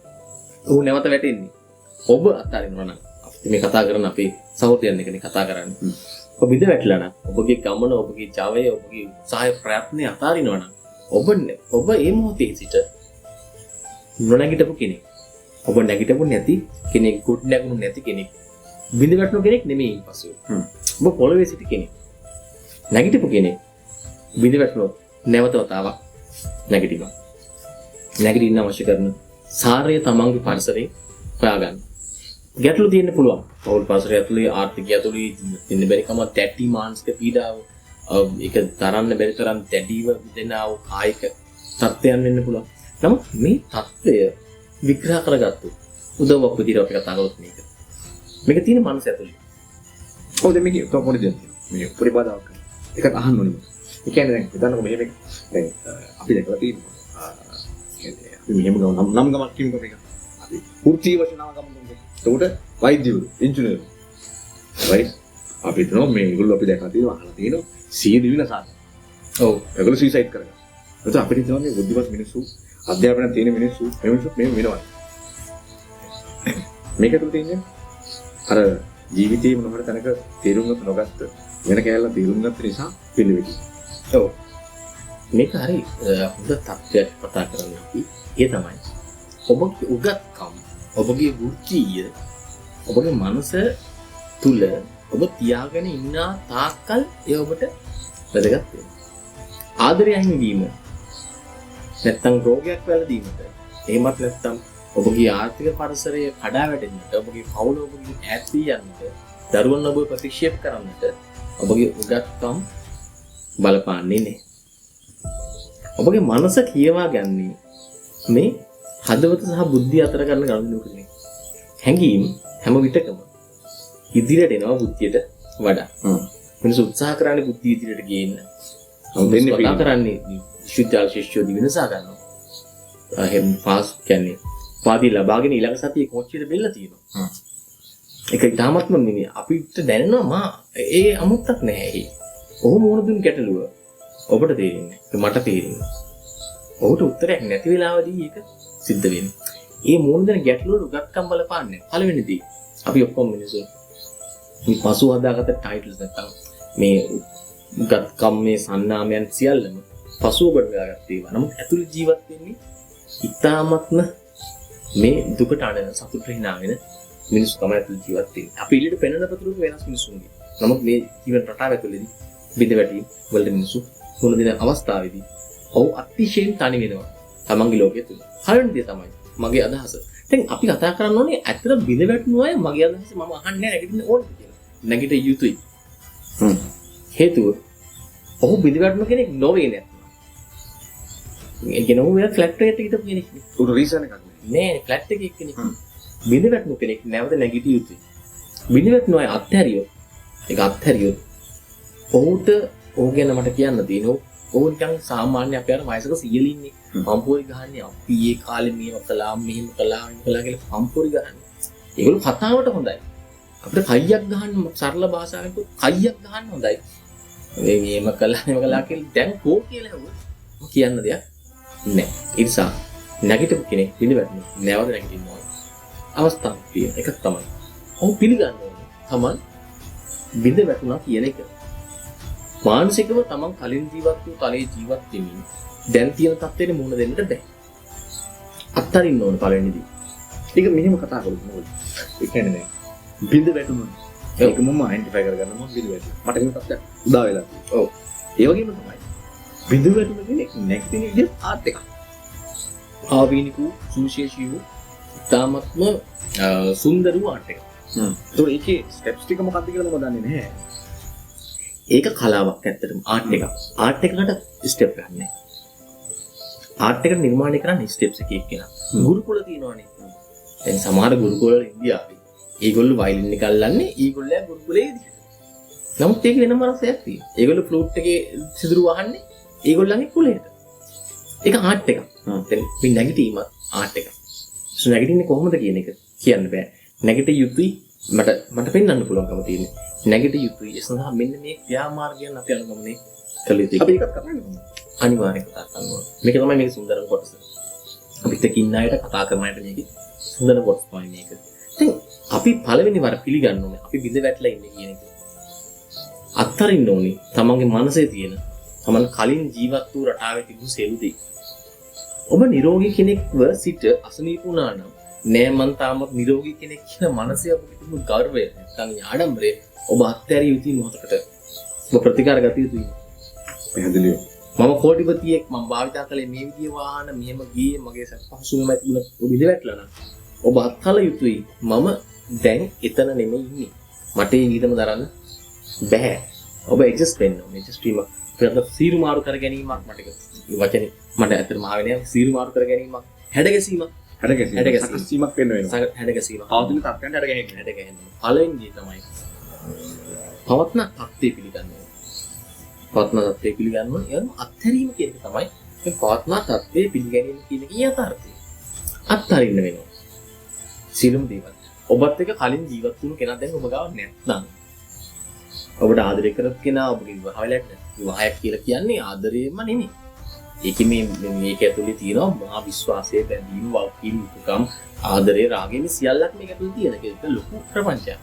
ඔහු නැවත වැටෙන්නේ. ඔබ අත්හරිනවා නම් අපි මේ කතා කරන අපේ සහෝදරයන් එකනේ කතා කරන්නේ. ඔබ විඳ වැටලා නම් ඔබගේ ගමන ඔබගේ ජවය ඔබගේ උත්සාහය ප්‍රයත්නය අතාරිනවා නම් ඔබ මේ මොහොතේ සිට නොනැගිටපු කෙනෙක්. ඔබ නැගිටපු නැති කෙනෙක්, කුඩ් නැගුණු නැති කෙනෙක්. විඳ වැටුණු කෙනෙක් නෙමෙයි පසුව. ඔබ පොළවේ සිට කෙනෙක්. නැගිටපු කෙනෙක් විඳ වැටුණොත් නැවත වතාවක් නැගිටිනවා. නැගිටින්න අවශ්‍ය කරන සාරය තමන්ගේ පරිසරේ හොයාගන්න. ගැටලු තියෙන්න පුළුවන්. පෞල් පරිසරය ඇතුලේ ආර්ථිකය ඇතුලේ ඉන්න බැරි කම තැටි මානසික පීඩාව ඒක තරන්න බැරි තරම් තැටිව විදෙනාව කායික තත්ත්වයන් වෙන්න පුළුවන්. නමුත් මේ තත්ත්වය විග්‍රහ කරගත්තු උදව්වක් විදිහට අපි කතා කරොත් මේක තියෙන මනස ඇතුලේ. ඔව් දැන් මේක පොඩි දෙයක් තියෙනවා. මේ පරිබාධාවක්. ඒකත් අහන්න ඕනේ. ඒ කියන්නේ දැන් හිතන්නකො මෙහෙම දැන් අපි දැකලා තියෙනවා. අපි මෙහෙම නම් ගමක් කියමුකෝ මේක. අපි වෘත්තීය වශයෙන් නම් ගමක්. ඒකට වෛද්‍යවරු, ඉංජිනේරු. right? අපි හිතනවා මේගොල්ලෝ අපි දැකලා තියෙනවා අහලා තියෙනවා සීනි විනාශය. ඔව්. ඒගොල්ලෝ සුයිසයිඩ් කරගන්නවා. ඒත් අපිට හිතනවා මේ බුද්ධිමත් මිනිස්සු අධ්‍යාපනය තියෙන මිනිස්සු මේ වෙනවා. මේක තුල තියෙන්නේ අර ජීවිතේ මොන හරි තැනක තේරුම් ගන්න නොගත්ත වෙන කැලලා තේරුම් ගත්ත නිසා පිළිවෙලයි. ඔව්. මේක හරි හොඳ තත්ත්වයක් කතා කරන්න අපි. ඒ තමයි ඔබගේ උගත්කම්, ඔබගේ වෘත්තීය, ඔබගේ මනස තුල ඔබ තියාගෙන ඉන්න තාක්කල් ඒ ඔබට වැදගත් වෙනවා. ආදරය හිමිවීම නැත්තම් රෝගයක් වැළඳීමට, එහෙමත් නැත්තම් ඔබගේ ආර්ථික පරිසරය කඩා වැටෙන්නට, ඔබගේ පවුල ඔබගේ ඈත් වී යන්නට, දරුවන් ඔබ ප්‍රතික්ෂේප කරන්නට ඔබගේ උගත්කම් බලපාන්නේ නැහැ. ඔබගේ මනස කියවා ගන්නේ මේ හදවත සහ බුද්ධිය අතර ගන්න ගනුදෙනුවකනේ. හැඟීම් හැම විටකම ඉදිරියට එනවා බුද්ධියට වඩා. මිනිස්සු උත්සාහ කරන්නේ බුද්ධිය ඉදිරියට ගේන්න. දෙන්නේ කතා කරන්නේ විශ්වවිද්‍යාල ශිෂ්‍යයෝ දිනසා ගන්නවා. එහෙම පාස් කියන්නේ පාඩි ලබාගෙන ඊළඟ සතියේ කෝච්චියට බෙල්ල තියෙනවා. ඒක ඉතාමත්ම නෙමෙයි. අපිට දැනෙනවා ඒ අමුත්තක් නැහැ. ඔහු මොන දුන් ගැටලුව ඔබට තේරෙන්නේ. මට තේරෙන්නේ. ඔහුට උත්තරයක් නැති වෙලාවදී ඒක සිද්ධ වෙන්නේ. මේ මොන දෙන ගැටලුවට උගත්කම් බලපාන්නේ. පළවෙනි දේ අපි ඔක්කොම මිනිස්සු මේ පසු හදාගත්ත ටයිටල්ස් නැත්තම් මේ උගත්කම් මේ සන්නාමයන් සියල්ලම පසුව බඩගාගත්ත ඒවා. නමුත් ඇතුළේ ජීවත් වෙන්නේ ඉතාමත්ම මේ දුකට අඬන සතුට හිනා වෙන මිනිස්සු තමයි ඇතුළේ ජීවත් වෙන්නේ. අපි ඊළඟට පෙනෙන ප්‍රතිරූප වෙනස් මිනිස්සුන්ගේ. නමුත් මේ ජීවන රටාව ඇතුළේදී බිඳ වැටීම් වලට මිනිස්සු මුහුණ දෙන අවස්ථාවේදී ඔව් අතිශයින් තනි වෙනවා. තමන්ගේ ලෝකයේ තුල. හරියන දේ තමයි මගේ අදහස. දැන් අපි කතා කරන්න ඕනේ ඇත්තට බිඳ වැටුණු අය මගේ අදහස මම අහන්නේ නැහැ නැගිටින්න ඕනේ කියලා. නැගිට යුතුයි. හේතුව ඔහු බිඳ වැටුණු කෙනෙක් නොවේ නේද? ඒ කියන්නේ ඔහු ෆ්ලැට් එකකට හිටපු කෙනෙක් නේ. උට රීසන් එකක් නෑ ෆ්ලැට් එකේ කෙනෙක්. බිඳ වැටුණු කෙනෙක් නැවත නැගිටිය යුතුයි. බිඳ වැටුණු අය අත්හැරියොත් ඒක අත්හැරියොත් ඔහුට ඔහු ගැන මට කියන්න තියෙනවා. ඔහු නිකන් සාමාන්‍ය අපේ අර වයසක සීයල ඉන්නේ. පම්පෝරි ගහන්නේ අපි ඒ කාලේ මේව කළා මෙහෙම කළා කියලා පම්පෝරි ගහන්නේ. ඒගොල්ලෝ කතාවට හොඳයි. අපිට කයියක් ගහන්න සරල භාෂාවෙන් කයියක් ගහන්න හොඳයි. මේම කළා කියලා දැන් කෝ කියලා හෙව්වොත් කියන්න දෙයක් නැහැ. ඒ නිසා නැගිටපු කෙනෙක් පිළිවෙන්න නැවත නැගිටින්න ඕනේ. අවස්ථාවක් තියෙන එකක් තමයි. ඔහු පිළිගන්න ඕනේ. තමන් බිඳ වැටුණා කියන එක. මානසිකව තමන් කලින් ජීවත් වූ තලයේ ජීවත් වෙමින් දැන් තියෙන තත්ත්වෙට මුහුණ දෙන්නට බෑ. අත්තරින්න ඕන පළවෙනිදී. ඒක මෙහෙම කතා කරමු නේද? ඒ කියන්නේ දැන් බින්ද වැටුණා. ඒක මම අයිඩෙන්ටිෆයි කරගන්න මම බින්ද වැටුණා. මට ඒක තත්ත්වයක් උදා වෙලා. ඔව්. ඒ වගේම තමයි. බින්ද වැටුණා කියන්නේ නැගිටින විදිහ ආර්ට් එකක්. ආවේනික සුවිශේෂී වූ තාමත්ම සුන්දර වූ ආර්ට් එකක්. ඒතකොට ඒකේ ස්ටෙප්ස් ටික මොකක්ද කියලා මම දන්නේ නැහැ. ඒක කලාවක් ඇත්තටම ආර්ට් එකක්. ආර්ට් එකකට ස්ටෙප් ගන්න නැහැ. ආර්ට් එක නිර්මාණය කරන්න ස්ටෙප්ස් එක එක්කෙනා. ගුරුකුල තියෙනවානේ. දැන් සමහර ගුරුකුල වල ඉන්දියාවේ ඒගොල්ලෝ වයලින් එක අල්ලන්නේ ඒගොල්ලෝ ගුරුකුලේ විදිහට. නමුත් ඒක වෙනම රසයක් තියෙනවා. ඒගොල්ලෝ ෆ්ලූට් එකේ සිදුරු වහන්නේ ඒගොල්ලන්ගේ කුලයට. ඒක ආර්ට් එකක්. දැන් මේ නැගිටීම ආර්ට් එකක්. නැගිටින්නේ කොහොමද කියන එක කියන්න බෑ. නැගිටිය යුතුයි මට පෙන්වන්න පුළුවන්කම තියෙන්නේ. නැගිටිය යුතුයි. ඒ සඳහා මෙන්න මේ ක්‍රියාමාර්ගයන් අපි අනුගමනය කළ යුතුයි. අපි ඒකත් කරන්නේ. අනිවාර්යෙන් කතා කරනවා. මේක තමයි මේක සුන්දරම කොටස. අපිට කින්න අයට කතා කරන අයට මේක සුන්දර කොටස තමයි මේක. දැන් අපි පළවෙනි වර පිළිගන්න ඕනේ අපි බිඳ වැටලා ඉන්නේ කියන එක. අත්තරින්න ඕනේ තමන්ගේ මනසේ තියෙන තමන් කලින් ජීවත් වූ රටාවේ තිබුණු සියලු දේ. ඔබ නිරෝගී කෙනෙක්ව සිට අසනීප වුණා නම් නෑ මං තාමත් නිරෝගී කෙනෙක් කියන මනසේ අපිට තිබුණු ගර්වය නැත්නම් ආඩම්බරය ඔබ අත්හැරිය යුතුයි මොහොතකට. ඔබ ප්‍රතිකාර ගත යුතුයි. පැහැදිලිව. මම කෝටිපතියෙක් මම භාවිතා කළේ මේ විදිය වාහන මෙහෙම ගියේ මගේ පහසුකම තිබුණ බිඳ වැටලා නම් ඔබ අත්හල යුතුයි මම දැන් එතන නෙමෙයි ඉන්නේ මට ඒ විදිහම දරන්න බෑ ඔබ ඇඩ්ජස්ට් වෙන්න ඕනේ ඇඩ්ජස්ට් වීම ප්‍රකට සීරු මාරු කර ගැනීමක් මට වචනේ මට ඇත්තටම ආවේ නෑ සීරු මාරු කර ගැනීමක් හැඩගැසීමක් හැඩගැසීමක් වෙන්න වෙනවා. හැඩගැසීමක් පවතින තත්ත්වයන් හැඩගැහෙන්න. පළවෙනි දේ තමයි පවත්න තත්ත්වය පිළිගන්න ඕනේ. පවත්න තත්ත්වය පිළිගන්න ඕනේ. එයම අත්හැරීම කියන එක තමයි මේ පවත්න තත්ත්වය පිළිගැනීම කියන එකේ යථාර්ථය. අත්හරින්න වෙනවා. සියලුම දේවල්. ඔබත් එක්ක කලින් ජීවත් වුණු කෙනා දැන් ඔබ ගාව නැත්නම් ඔබට ආදරය කරපු කෙනා ඔබගේ විවාහයලට විවාහයක් කියලා කියන්නේ ආදරයම නෙමෙයි. ඒකේ මේක ඇතුලේ තියෙනවා මහා විශ්වාසය බැඳීම වල්කීම් උකම් ආදරය රාගය මේ සියල්ලක් මේක ඇතුලේ තියෙන ඒක ලොකු ප්‍රපංචයක්.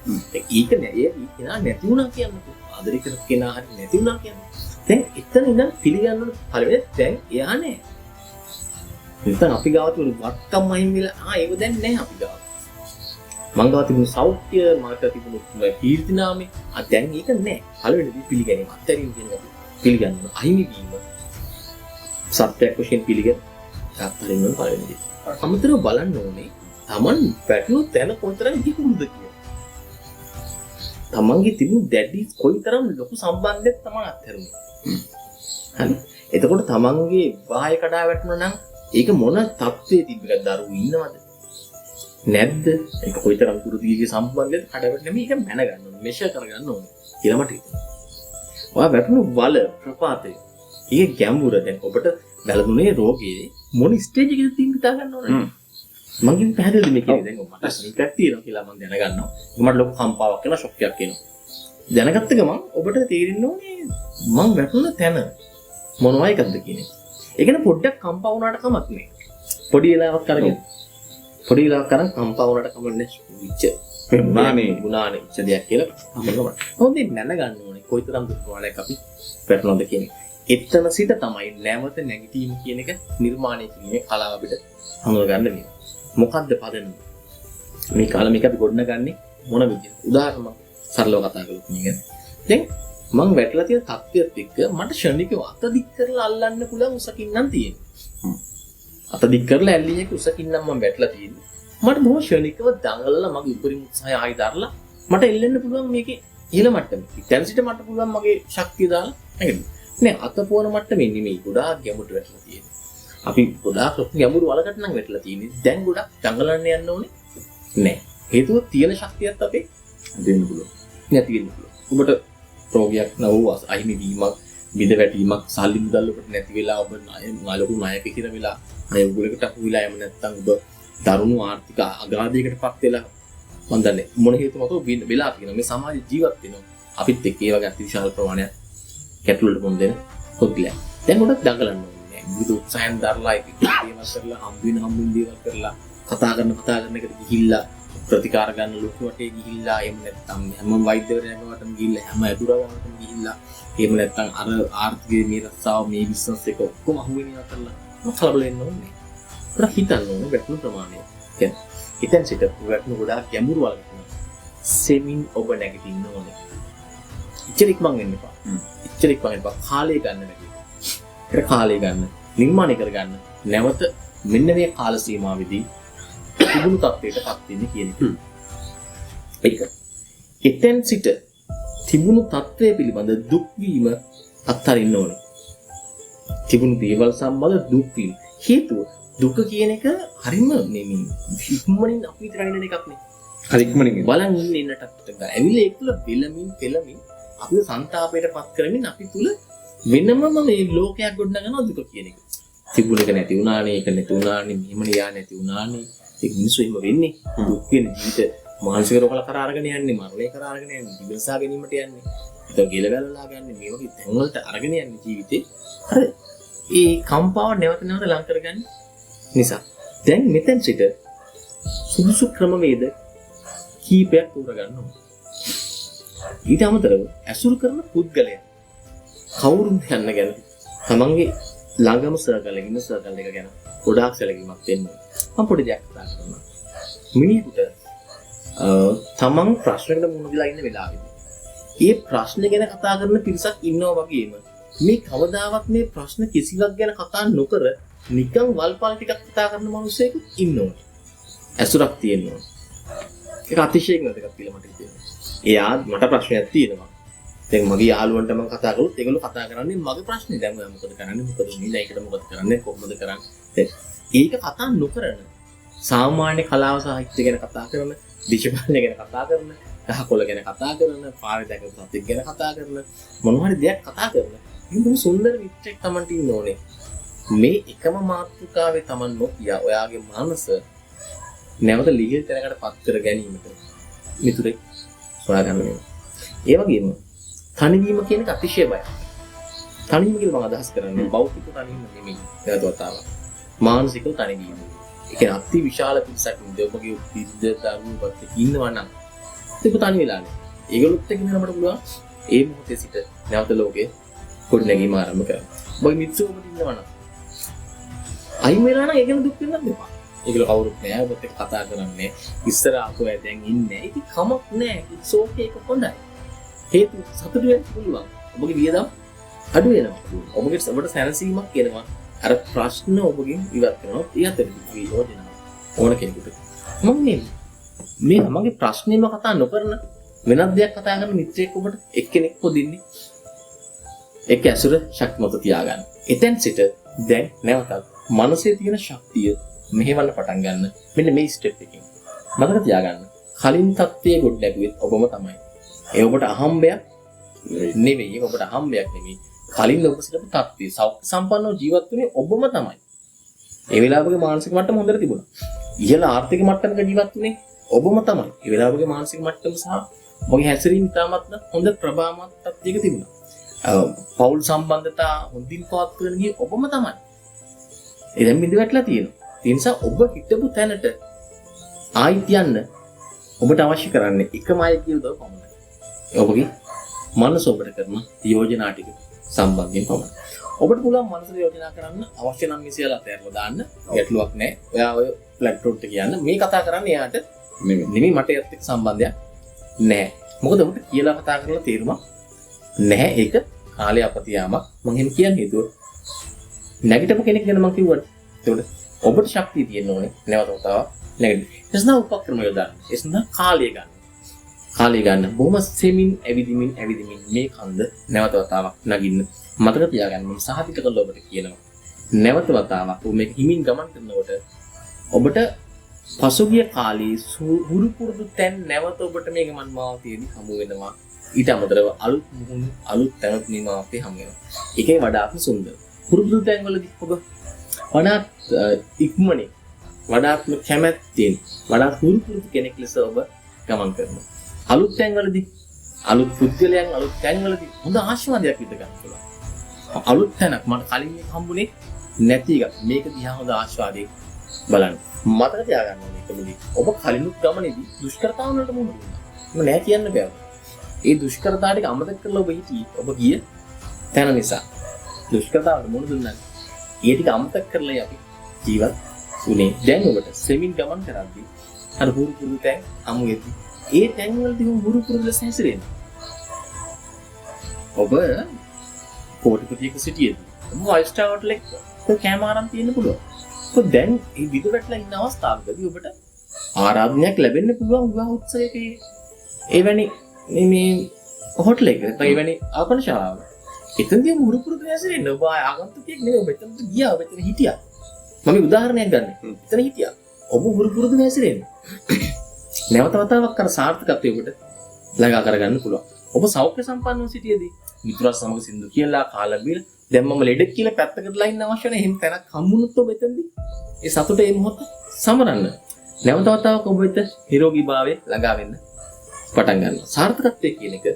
ඒක නෑ ඒ කෙනා නැති වුණා කියන්නේ ආදරය කරපු කෙනා හරි නැති වුණා කියන්නේ. දැන් එතන ඉඳන් පිළිගන්න ඕන පළවෙනි දැන් එයා නෑ. නැත්නම් අපි ගාව තිබුණු වත්තම් මහින් වෙලා ඒව දැන් නෑ අපි ගාව. මං ගාව තිබුණු සෞඛ්‍ය මාර්ග තිබුණු කීර්තිනාමේ දැන් ඒක නෑ. පළවෙනි දේ පිළිගැනීම අත්හැරීම කියන එක පිළිගන්න අහිමි වීම සත්‍යයක් වශයෙන් පිළිගන්න අත්හරින්න ඕන පළවෙනි දේ. අමතරව බලන්න ඕනේ Taman වැටුණු තැන කොතරම් ඉක්මුණද කියලා. Tamanගේ තිබුණු දැඩි කොයිතරම් ලොකු සම්බන්ධයක් තමයි අත්හැරුනේ. හරි. එතකොට Tamanගේ වාය කඩා වැටුණා නම් ඒක මොන තත්ත්වයේ තිබ්බද දරුවෝ ඉන්නවද? නැද්ද? ඒක කොයිතරම් දුර දීගේ සම්බන්ධයද කඩාවැටෙන්නේ නෙමෙයි ඒක මැන ගන්න ඕනේ. මෙෂර් කරගන්න ඕනේ. කියලා මට හිතෙනවා. ඔයා වැටුණු වල ප්‍රපාතේ ඒ ගැඹුර දැන් ඔබට වැළඳුනේ රෝගයේ මොන ස්ටේජ් එකකද තියෙන හිතා ගන්න ඕනේ. මම කියන්නේ පැහැදිලිද මේ කියන්නේ දැන් මට සීක්‍රට් තියෙනවා කියලා මම දැනගන්නවා. ඒක මට ලොකු කම්පාවක් වෙනවා ෂොක් එකක් එනවා. දැනගත්ත ගමන් ඔබට තේරෙන්න ඕනේ මම වැටුණ තැන මොනවා එකක්ද කියන එක. ඒ කියන්නේ පොඩ්ඩක් කම්පා වුණාට කමක් නෑ. පොඩි වෙලාවක් අරගෙන පොඩි වෙලාවක් අරන් කම්පා වුණාට කමක් නෑ. විච්ච ගුණානේ විච්ච දෙයක් කියලා කමගම. හොඳින් දැනගන්න ඕනේ කොයිතරම් දුක් ප්‍රමාණයක් අපි වැටුණාද කියන එක. එතන සිට තමයි නැවත නැගිටීම කියන එක නිර්මාණය කිරීමේ කලාව අපිට හඳුනා ගන්න වෙන්නේ. මොකද්ද පදනම? මේ කාලෙ මේක අපි ගොඩනගන්නේ මොන විදිහද? උදාහරණයක් සරලව කතා කළොත් මේක. දැන් මං වැටලා තියෙන තත්ත්වයක් එක්ක මට ෂණිකව අත දික් කරලා අල්ලන්න පුළුවන් උසකින් නම් තියෙන්නේ. අත දික් කරලා ඇල්ලියක උසකින් නම් මම වැටලා තියෙන්නේ. මට බොහොම ෂණිකව දඟලලා මගේ උපරිම උත්සාහය ආයි දරලා මට එල්ලෙන්න පුළුවන් මේකේ ඉහළ මට්ටමේ. දැන් සිට මට පුළුවන් මගේ ශක්තිය දාලා නැගෙන්න. නෑ අතපොවන මට්ටමේ නෙමෙයි ගොඩාක් ගැඹුරට වැටලා තියෙන්නේ. අපි ගොඩාක් ගැඹුරු වලකට නම් වැටලා තියෙන්නේ. දැන් ගොඩක් දඟලන්න යන්න ඕනේ නෑ. හේතුව තියෙන ශක්තියත් අපේ දෙන්න පුළුවන්. නැති වෙන්න පුළුවන්. ඔබට රෝගයක් නවුවස් අහිමි වීමක්, බිඳ වැටීමක්, සල්ලි මුදල් ඔබට නැති වෙලා ඔබ ලොකු ණයක කියලා වෙලා අය උගලකට අහු වෙලා යම නැත්තම් ඔබ දරුණු ආර්ථික අගාධයකටපත් වෙලා මන් දන්නේ මොන හේතු මත වෙලා තියෙනවා. මේ සමාජ ජීවත් වෙනවා. අපිත් එක්ක ඒ වගේ අතිවිශාල ප්‍රමාණයක් කැටලුවට මොන් දෙන පොත්ලෑ. දැන් ගොඩක් දඟලන්න ඕනේ. බුදු උත්සාහයෙන් දරලා ඒක දේවල් කරලා හම්බ වෙන දේවල් කරලා කතා කරන එකට ගිහිල්ලා ප්‍රතිකාර ගන්න ලොකු වටේ ගිහිල්ලා එහෙම නැත්නම් හැම වෛද්‍යවරයෙකුටම ගිහිල්ලා හැම අදුරාවකටම ගිහිල්ලා එහෙම නැත්නම් අර ආර්ථිකයේ මේ රස්සාව මේ බිස්නස් එක ඔක්කොම අහු වෙනවා කරලා කලබල වෙන්න ඕනේ. ඒක හිතන්න ඕනේ වැටුණු ප්‍රමාණය. කියන්නේ එතෙන් සිට වැටෙන ගොඩාක් ගැඹුරු වලකට සෙමින් ඔබ නැගිටින්න ඕනේ. ඉච්චර ඉක්මන් වෙන්න එපා. ඉච්චර ඉක්මන් වෙන්න එපා. කාලය ගන්න නැති. ඒක කාලය ගන්න. නිර්මාණය කරගන්න. නැවත මෙන්න මේ කාල සීමාවෙදී තිබුණු තත්ත්වයටපත් වෙන්න කියන එක. ඒක. එතෙන් සිට තිබුණු තත්ත්වය පිළිබඳ දුක් වීම අත්හරින්න ඕනේ. තිබුණු දේවල් සම්බන්ධ දුක් වීම. හේතුව දුක කියන එක හරිම නෙමෙයි. ඉක්මනින් අපි විතරයින එකක් නේ. හරි ඉක්මනින් බලන් ඉන්නටත් ගන්න. ඇවිල්ලා ඒක තුළ පෙළමින් අපිව සංతాපයටපත් කරමින් අපි තුල වෙනමම මේ ලෝකයක් ගොඩනගනවා දුක කියන එක. තිබුණ එක නැති වුණානේ, ඒක නැති වුණානේ, මෙහෙම යා නැති වුණානේ. ඒක මිනිස්සු එහෙම වෙන්නේ. දුක් වෙන ජීවිත මානසික රෝගල කරා අරගෙන යන්නේ, මරණය කරා අරගෙන යන්නේ, දිවසා ගැනීමට යන්නේ. ඒක ගිලගලලා ගන්න මේ වගේ තැන් වලට අරගෙන යන්නේ ජීවිතේ. අර ඒ කම්පාව නැවත නැවත ලං කරගන්න නිසා. දැන් මෙතෙන් සිට සුදුසු ක්‍රමවේද කීපයක් උරගන්න ඕනේ. ඊට අමතරව ඇසුරු කරන පුද්ගලයා කවුරුන්ද යන්න ගැන තමන්ගේ ළඟම සර්කල් එක ඉන්න සර්කල් එක ගැන ගොඩාක් සැලකීමක් දෙන්න ඕනේ. මම පොඩි දෙයක් කතා කරනවා. මිනිහෙකුට තමන් ප්‍රශ්නකට මුහුණ දීලා ඉන්න වෙලාවෙදී ඒ ප්‍රශ්න ගැන කතා කරන පිරිසක් ඉන්නවා වගේම මේ කවදාවත් මේ ප්‍රශ්න කිසිවක් ගැන කතා නොකර නිකන් වල්පල් ටිකක් කතා කරන මිනිස්සෙකුත් ඉන්නවා. ඇසුරක් තියෙනවා. ඒක අතිශයින් වැදගත් කියලා මට හිතෙනවා. එයා මට ප්‍රශ්නයක් තියෙනවා. දැන් මගේ යාළුවන්ට මම කතා කළොත් ඒගොල්ලෝ කතා කරන්නේ මගේ ප්‍රශ්නේ. දැන් ඔයා මොකද කරන්නේ? මොකද මේ ඒකට මොකද කරන්නේ? කොහොමද කරන්නේ? ඒක කතා නොකරන සාමාන්‍ය කලාව සාහිත්‍ය ගැන කතා කරන, දේශපාලනය ගැන කතා කරන, ගහකොළ ගැන කතා කරන, පාරේ දැකපු සත්ත්වෙක් ගැන කතා කරන, මොනවා හරි දෙයක් කතා කරන. මේ බොහොම සුන්දර මිත්‍රෙක් Tamanට ඉන්න ඕනේ. මේ එකම මාතෘකාවේ Taman නොකිය ඔයාගේ මනස නැවත ලිහිල් තැනකට පත් කර ගැනීමට මිතුරෙක් සොයා ගන්න වෙනවා. ඒ වගේම තනිවීම කියන එක අතිශය බයයි. තනිවීම කියලා මම අදහස් කරන්නේ භෞතික තනිවීම නෙමෙයි. ඒකට වතාවක්. මානසික තනිවීම. ඒ කියන්නේ අති විශාල පිටසක් නෙවෙයි. ඔබගේ විද්ද දරුවෙක් ඉන්නවා නම් ඒක තනි වෙලා නෑ. ඒගොල්ලොත් එක්ක ඉන්නකොට පුළුවන් ඒ මොහොතේ සිට නැවත ලෝකේ ගොඩනැගීම ආරම්භ කරන්න. ඔබගේ මිත්‍රයෝ ඔබට ඉන්නවා නම් අයින් වෙලා නම් ඒ ගැන දුක් වෙන්නත් එපා. ඒගොල්ලෝ කවුරුත් නෑ ඔබත් එක්ක කතා කරන්නේ. ඉස්සර ආපු අය දැන් ඉන්නේ. ඒක කමක් නෑ. it's okay ඒක හොඳයි. හේතු සතුටු වෙන්න පුළුවන්. ඔබගේ වියදම් අඩු වෙනවා. ඔබට සැනසීමක් එනවා. අර ප්‍රශ්න ඔබගෙන් ඉවත් කරනවා. ඒ අතරදී යෝජනා ඕන කෙනෙකුට. මගේ ප්‍රශ්නේම කතා නොකරන වෙනත් දෙයක් කතා කරන මිත්‍රයෙක් ඔබට එක්කෙනෙක් පොදින්නේ. ඒක ඇසුර ශක්තිමත් තියාගන්න. එතෙන් සිට දැන් නැවතත් මනසේ තියෙන ශක්තිය මෙහෙවන්න පටන් ගන්න. මෙන්න මේ ස්ටෙප් එකකින්. මතක තියාගන්න. කලින් තත්ත්වයේ ගොඩ නැගුවෙත් ඔබම තමයි. ඒ ඔබට අහම්බයක් නෙවෙයි. ඒක ඔබට අහම්බයක් නෙවෙයි. කලින් ඔබ සිටපු තත්ත්වයේ සෞඛ්‍ය සම්පන්නව ජීවත් වුණේ ඔබම තමයි. ඒ වෙලාවකගේ මානසික මට්ටම හොඳට තිබුණා. ඉහළ ආර්ථික මට්ටමක ජීවත් වුණේ ඔබම තමයි. ඒ වෙලාවකගේ මානසික මට්ටම සහ ඔබගේ හැසිරීම ඉතාමත් හොඳ ප්‍රබාමත් තත්ත්වයක තිබුණා. පෞල් සම්බන්ධතා හොඳින් පවත්වගෙන ගියේ ඔබම තමයි. ඒ දැන් බිඳ වැටලා තියෙනවා. ඒ නිසා ඔබ හිටපු තැනට ආයිත් යන්න ඔබට අවශ්‍ය කරන්නේ එකම අය කියලා දව පමණයි. ඔබගේ මනස ඔබට කරන යෝජනා ටික සම්බන්ධයෙන් පමණයි. ඔබට පුළුවන් මනසට යෝජනා කරන්න අවශ්‍ය නම් මේ සියල්ල අතහැරලා දාන්න. ගැටලුවක් නැහැ. ඔයා ඔය ෆ්ලැට් රෝඩ් එක කියන්න. මේ කතා කරන්නේ එයාට නෙමෙයි මට ඒත් එක්ක සම්බන්ධයක් නැහැ. මොකද ඔබට කියලා කතා කරලා තේරුමක් නැහැ. ඒක කාලේ අපතියාමක්. මම එහෙම කියන්නේ හේතුව නැගිටපු කෙනෙක් ගැන මම කිව්වනේ. ඒකට ඔබට ශක්තිය තියෙන්න ඕනේ. නැවත වතාවක් නැගිටින්න. එස්නා උපක්‍රම යොදාන්න. එස්නා කාලය ගන්න. කාලය ගන්න. බොහොම සෙමින් ඇවිදිමින් මේ කන්ද නැවත වතාවක් නගින්න. මතක තියාගන්න මම සහතික කරලා ඔබට කියනවා. නැවත වතාවක් මේක හිමින් ගමන් කරනකොට ඔබට පසුගිය කාලේ හුරු පුරුදු තැන් නැවත ඔබට මේ ගමන් මාවතේදී හමු වෙනවා. ඊට අමතරව අලුත් මුහුණු අලුත් තැනක් මේ මාවතේ හමු වෙනවා. ඒකේ වඩාත්ම සුන්දර. පුරුදු තැන් වලදී ඔබ වඩාත් ඉක්මනින් වඩාත්ම කැමැත්තෙන් වඩාත් හුරු පුරුදු කෙනෙක් ලෙස ඔබ ගමන් කරනවා. අලුත් තැන් වලදී අලුත් පුද්ගලයන් අලුත් තැන් වලදී හොඳ ආශිර්වාදයක් විඳ ගන්න පුළුවන්. අලුත් තැනක් මට කලින් මේක හම්බුනේ නැති එකක්. මේක දිහා හොඳ ආශාවකින් බලන්න. මතක තියාගන්න ඕනේ ඒකමදී. ඔබ කලිනුත් ගමනේදී දුෂ්කරතාවන වලට මුහුණ දුන්නා. මම නෑ කියන්න බෑ. ඒ දුෂ්කරතා ටික අමතක කරලා ඔබ හිටියේ. ඔබ ගිය තැන නිසා. දුෂ්කරතාවල මුහුණ දුන්නා. ඒ ටික අමතක කරලා අපි ජීවත් උනේ. දැන් ඔබට සෙමින් ගමන් කරද්දී අර හුරු පුරුදු තැන් හමු වෙද්දී ඒ තැන් වලදී හුරු පුරුදු ලෙස හැසිරෙන්න. ඔබ කෝටිපතියක සිටියේදී ඔබ 5 star hotel එක කැම ආරම් තියෙන්න පුළුවන්. ඔබ දැන් මේ විද වැටලා ඉන්න අවස්ථාවකදී ඔබට ආරාධනයක් ලැබෙන්න පුළුවන් විවාහ උත්සවයක එවැනි මේ හොටල් එක නැත්නම් එවැනි ආපන ශාලාව. එතනදී හුරු පුරුදු හැසිරෙන්න ඔබ ආගන්තුකෙක් නෙවෙයි. ඔබ එතනට ගියා. ඔබ එතන හිටියා. මම උදාහරණයක් ගන්න. එතන හිටියා. ඔබ හුරු පුරුදු හැසිරෙන්න. නැවත වතාවක් අර සාර්ථකත්වයට ළඟා කරගන්න පුළුවන්. ඔබ සෞඛ්‍ය සම්පන්නව සිටියේදී මිතුරා සමග සින්දු කියලා කාලා බීලා දැන් මම ලෙඩක් කියලා පැත්තකටලා ඉන්න අවශ්‍ය නැහැ. එහෙම තැනක් හම්බුනොත් ඔබ එතනදී ඒ සතුට ඒ මොහොත සමරන්න. නැවත වතාවක් ඔබ වෙත නිරෝගීභාවය ළඟා වෙන්න පටන් ගන්නවා. සාර්ථකත්වය කියන එක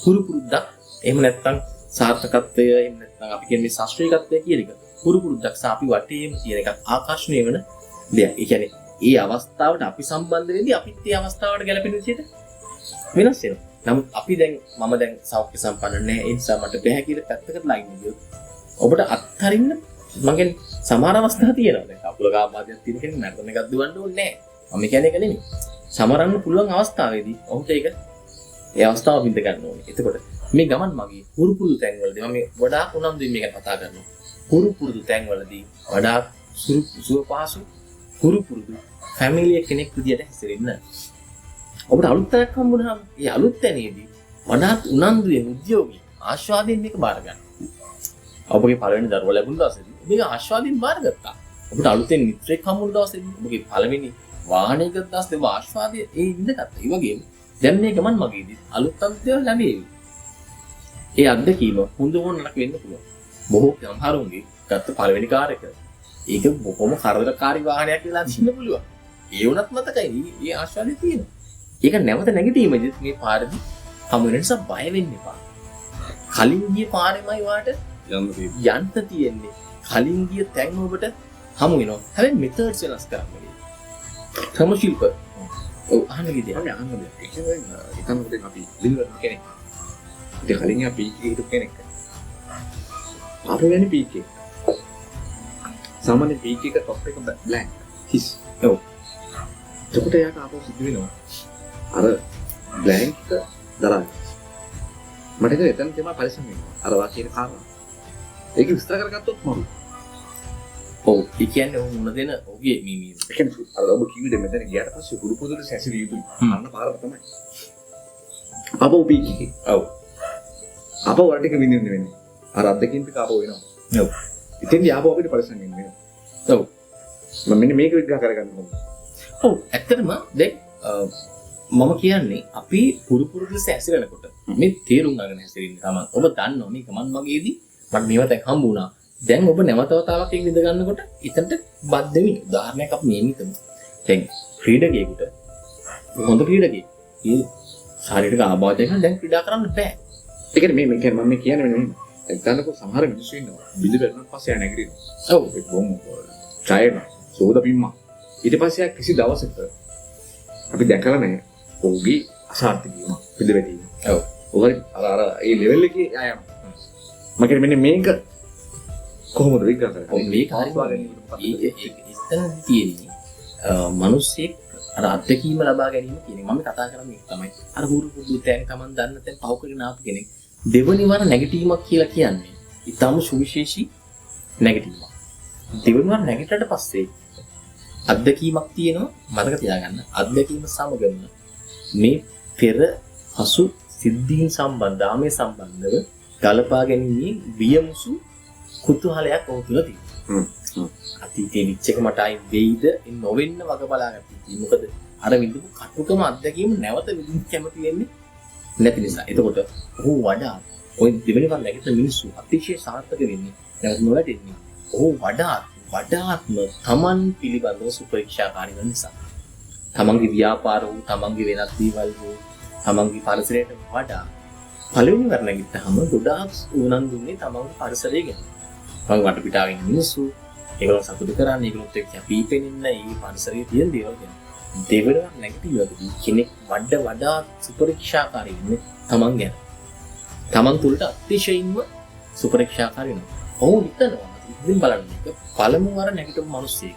හුරු පුරුද්දක්. එහෙම නැත්නම් සාර්ථකත්වය එහෙම නැත්නම් අපි කියන්නේ ශාස්ත්‍රීයත්වය කියන එක හුරු පුරුද්දක් සහ අපි වටේම තියෙන එකක් ආකර්ෂණීය වෙන දෙයක්. ඒ කියන්නේ ඒ අවස්ථාවට අපි සම්බන්ධ වෙද්දී අපිත් ඒ අවස්ථාවට ගැලපෙන විදිහට වෙනස් වෙනවා. නමුත් අපි දැන් මම දැන් සෞඛ්‍ය සම්පන්න නැහැ. ඒ නිසා මට බැහැ කියලා පැත්තකට ලයින් ගියොත් ඔබට අත්හරින්න මගෙන් සමහර අවස්ථා තියෙනවා. දැන් කකුල ගාබාධයක් තියෙන කෙනෙක් මැරෙන්න එකක් දුවන්න ඕනේ නැහැ. මම කියන්නේ ඒක නෙමෙයි. සමරන්න පුළුවන් අවස්ථාවේදී ඔහුට ඒක ඒ අවස්ථාව විඳ ගන්න ඕනේ. එතකොට මේ ගමන් මගේ හුරු පුරුදු තැන් වලදී මම වඩා උනන්දුවෙන් මේක කතා කරනවා. හුරු පුරුදු තැන් වලදී වඩා සුව පහසු හුරු පුරුදු ෆැමිලි කෙනෙක් විදියට හැසිරෙන්න. ඔබට අලුත් තැනක් හම්බුනහම ඒ අලුත් තැනේදී වඩාත් උනන්දුවෙන් උද්‍යෝගී ආශාවෙන් මේක බාර ගන්න. ඔබගේ පළවෙනි දරුවා ලැබුණ දවසේදී මේක ආශාවෙන් බාරගත්තා. ඔබට අලුතෙන් මිත්‍රෙක් හම්බුන දවසේදී ඔබගේ පළවෙනි වාහනයක දවසේ ඔබ ආශාවයේ ඒ ඉඳගත්තා. ඒ වගේම දැන් මේ ගමන් මගේදී අලුත් අත්දැකීම් ලැබෙවි. ඒ අත්දැකීම හොඳ වුණාක් වෙන්න පුළුවන්. බොහෝ සමහරුන්ගේ ගත්ත පළවෙනි කාර් එක ඒක බොහොම කරදරකාරී වාහනයක් කියලා දින්න පුළුවන්. ඒ වුණත් මතකයි මේ ආශාවයේ තියෙනවා. ඒක නැවත නැගිටීමේදී මේ පාරදී හමු වෙන නිසා බය වෙන්න එපා. කලින් ගිය පාරෙමයි වාට යන්න තියෙන්නේ. කලින් ගිය තැන් ඔබට හමු වෙනවා. හැබැයි මෙතඩ්ස් වෙනස් කරන්න ඕනේ. ක්‍රම ශිල්ප. ඔව් අහන්න ගියදී අහන්න දෙයක්. ඒ කියන්නේ ඉතින් අපි ලිවර් කෙනෙක්. ඉතින් කලින් අපි හිටු කෙනෙක්. අපේ වෙන්නේ පීක් එක. සාමාන්‍ය පීක් එක টොප් එක බ්ලැන්ක්. හිස්. ඔව්. එතකොට යාට ආපහු සිද්ධ වෙනවා. අර බ්ලැන්ක් දරන්න. මට ඒක එතන තමයි පරිස්සම් වෙනවා. අර වාක්‍යයේ කාරණා. ඒක විස්තර කරගත්තොත් මම. ඔව් ඒ කියන්නේ ඔහු මුණ දෙන ඔහුගේ මේ ඒ කියන්නේ අර ඔබ කිව්වේ මෙතන ගියාට පස්සේ හුරු පොදුට සැසිරිය යුතුයි. අන්න පාරම තමයි. අපෝ පීක් එක. ඔව්. අපෝ වලට එක විඳින්න වෙන්නේ. අර අද්දකින් පිට අපෝ වෙනවා. ඔව්. ඉතින් යාපෝ අපිට පරිස්සම් වෙන්න වෙනවා. ඔව්. මම මෙන්න මේක විග්‍රහ කරගන්න ඕනේ. ඔව් ඇත්තටම දැන් මම කියන්නේ අපි පුරුදු ලෙස හැසිරෙනකොට මේ තේරුම් ගන්න හැසිරෙන්නේ තමයි. ඔබ දන්නවා මේ ගමන් මගේදී මට මේවා දැන් හම්බ වුණා. දැන් ඔබ නැවත වතාවක් ඒක විඳ ගන්නකොට එතනට බද්ධ වෙන්න. උදාහරණයක් අපි මේ හිතමු. දැන් ක්‍රීඩකයෙකුට හොඳ ක්‍රීඩකයෙක් ඒ ශාරීරික ආබාධයකින් දැන් ක්‍රීඩා කරන්න බෑ. ඒ කියන්නේ මේ කියන්නේ මම කියන්නේ මෙන්න මේක. දැන් සමහර මිනිස්සු ඉන්නවා. බිඳ වැටුණාට පස්සේ ආ නැගිටිනවා. ඔව් ඒක බොම් ඡායන සෝද පිම්මා. ඊට පස්සේ කිසි දවසක අපි දැකලා නැහැ. ඔහුගේ අසාර්ථක වීම පිළ වැටීම. ඔව්. ඔහරි අර ඒ ලෙවල් එකේ ආයම. මම කියන්නේ මෙන්න මේක කොහොමද විග්‍රහ කරන්නේ? ඔව් මේක හරියට එතන තියෙන්නේ මිනිස්සෙක් අර අත්දැකීම ලබා ගැනීම කියන එක. මම කතා කරන්නේ ඒක තමයි. අර හුරු පුරුදු තැන් Taman දන්න තැන් පහු කරගෙන ආපු කෙනෙක් දෙවනි වර නැගිටීමක් කියලා කියන්නේ. ඊටම සුවිශේෂී නැගිටීමක්. දෙවනි වර නැගිටට පස්සේ අත්දැකීමක් තියෙනවා. මතක තියාගන්න. අත්දැකීම සමගම මේ පෙර පසු සිද්ධීන් සම්බන්ධ ආමේ සම්බන්ධව ගලපා ගැනීමේ වියමුසු කුතුහලයක් ඔහු තුළ තියෙනවා. අතීතයේ විච් එක මට ආයි වෙයිද නොවෙන්න වග බලාගත්තා. මොකද අර විඳපු කටුකම අත්දැකීම නැවත විඳින්න කැමති වෙන්නේ නැති නිසා. එතකොට ඔහු වඩා ওই දෙවෙනි වර නැගිට මිනිස්සු අතිශය සාර්ථක වෙන්නේ නැවත නොවැටෙන්නේ. ඔහු වඩාත්ම Taman පිළිබඳව සුපරීක්ෂාකාරී වෙන නිසා. තමන්ගේ ව්‍යාපාර වූ තමන්ගේ වෙනත් දේවල් වූ තමන්ගේ පරිසරයට වඩා පළවෙනි වර නැගිට්ටාම ගොඩාක් උනන්දුන්නේ තමන්ගේ පරිසරය ගැන. මම වටපිටාවේ ඉන්න මිනිස්සු ඒගොල්ලෝ සතුටු කරන්නේ ඒගොල්ලොත් එක්ක කැපිපෙනින්න මේ පරිසරයේ තියෙන දේවල් ගැන. දෙවෙනි වර නැගිටියදී කෙනෙක් වඩා සුපරීක්ෂාකාරී වෙන්නේ තමන් ගැන. තමන් තුළට අතිශයින්ම සුපරීක්ෂාකාරී වෙනවා. ඔහු හිතනවා ඉතින් බලන්න පළමු වර නැගිටපු මිනිස්සෙක්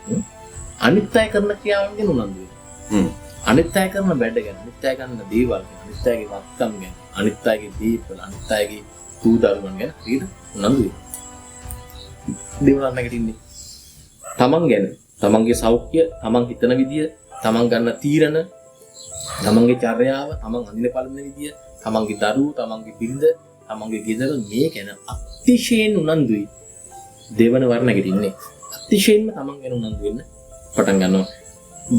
අනිත් අය කරන ක්‍රියාවන් ගැන උනන්දු වෙනවා. අනිත් අය කරන වැඩ ගැන, අනිත් අය කරන දේවල් ගැන, අනිත් අයගේ වත්කම් ගැන, අනිත් අයගේ දීපල, අනිත් අයගේ දූ දරුවන් ගැන හරියට උනන්දු වෙනවා. දේවල් නැගිටින්නේ. තමන් ගැන, තමන්ගේ සෞඛ්‍ය, තමන් හිතන විදිය, තමන් ගන්න තීරණ, තමන්ගේ චර්යාව, තමන් අඳින පළඳින විදිය, තමන්ගේ දරුවෝ, තමන්ගේ බිරිඳ, තමන්ගේ ගෙදර මේ ගැන අතිශයින් උනන්දුයි. දෙවන වර නැගිටින්නේ. අතිශයින්ම තමන් ගැන උනන්දු වෙන්න පටන් ගන්නවා.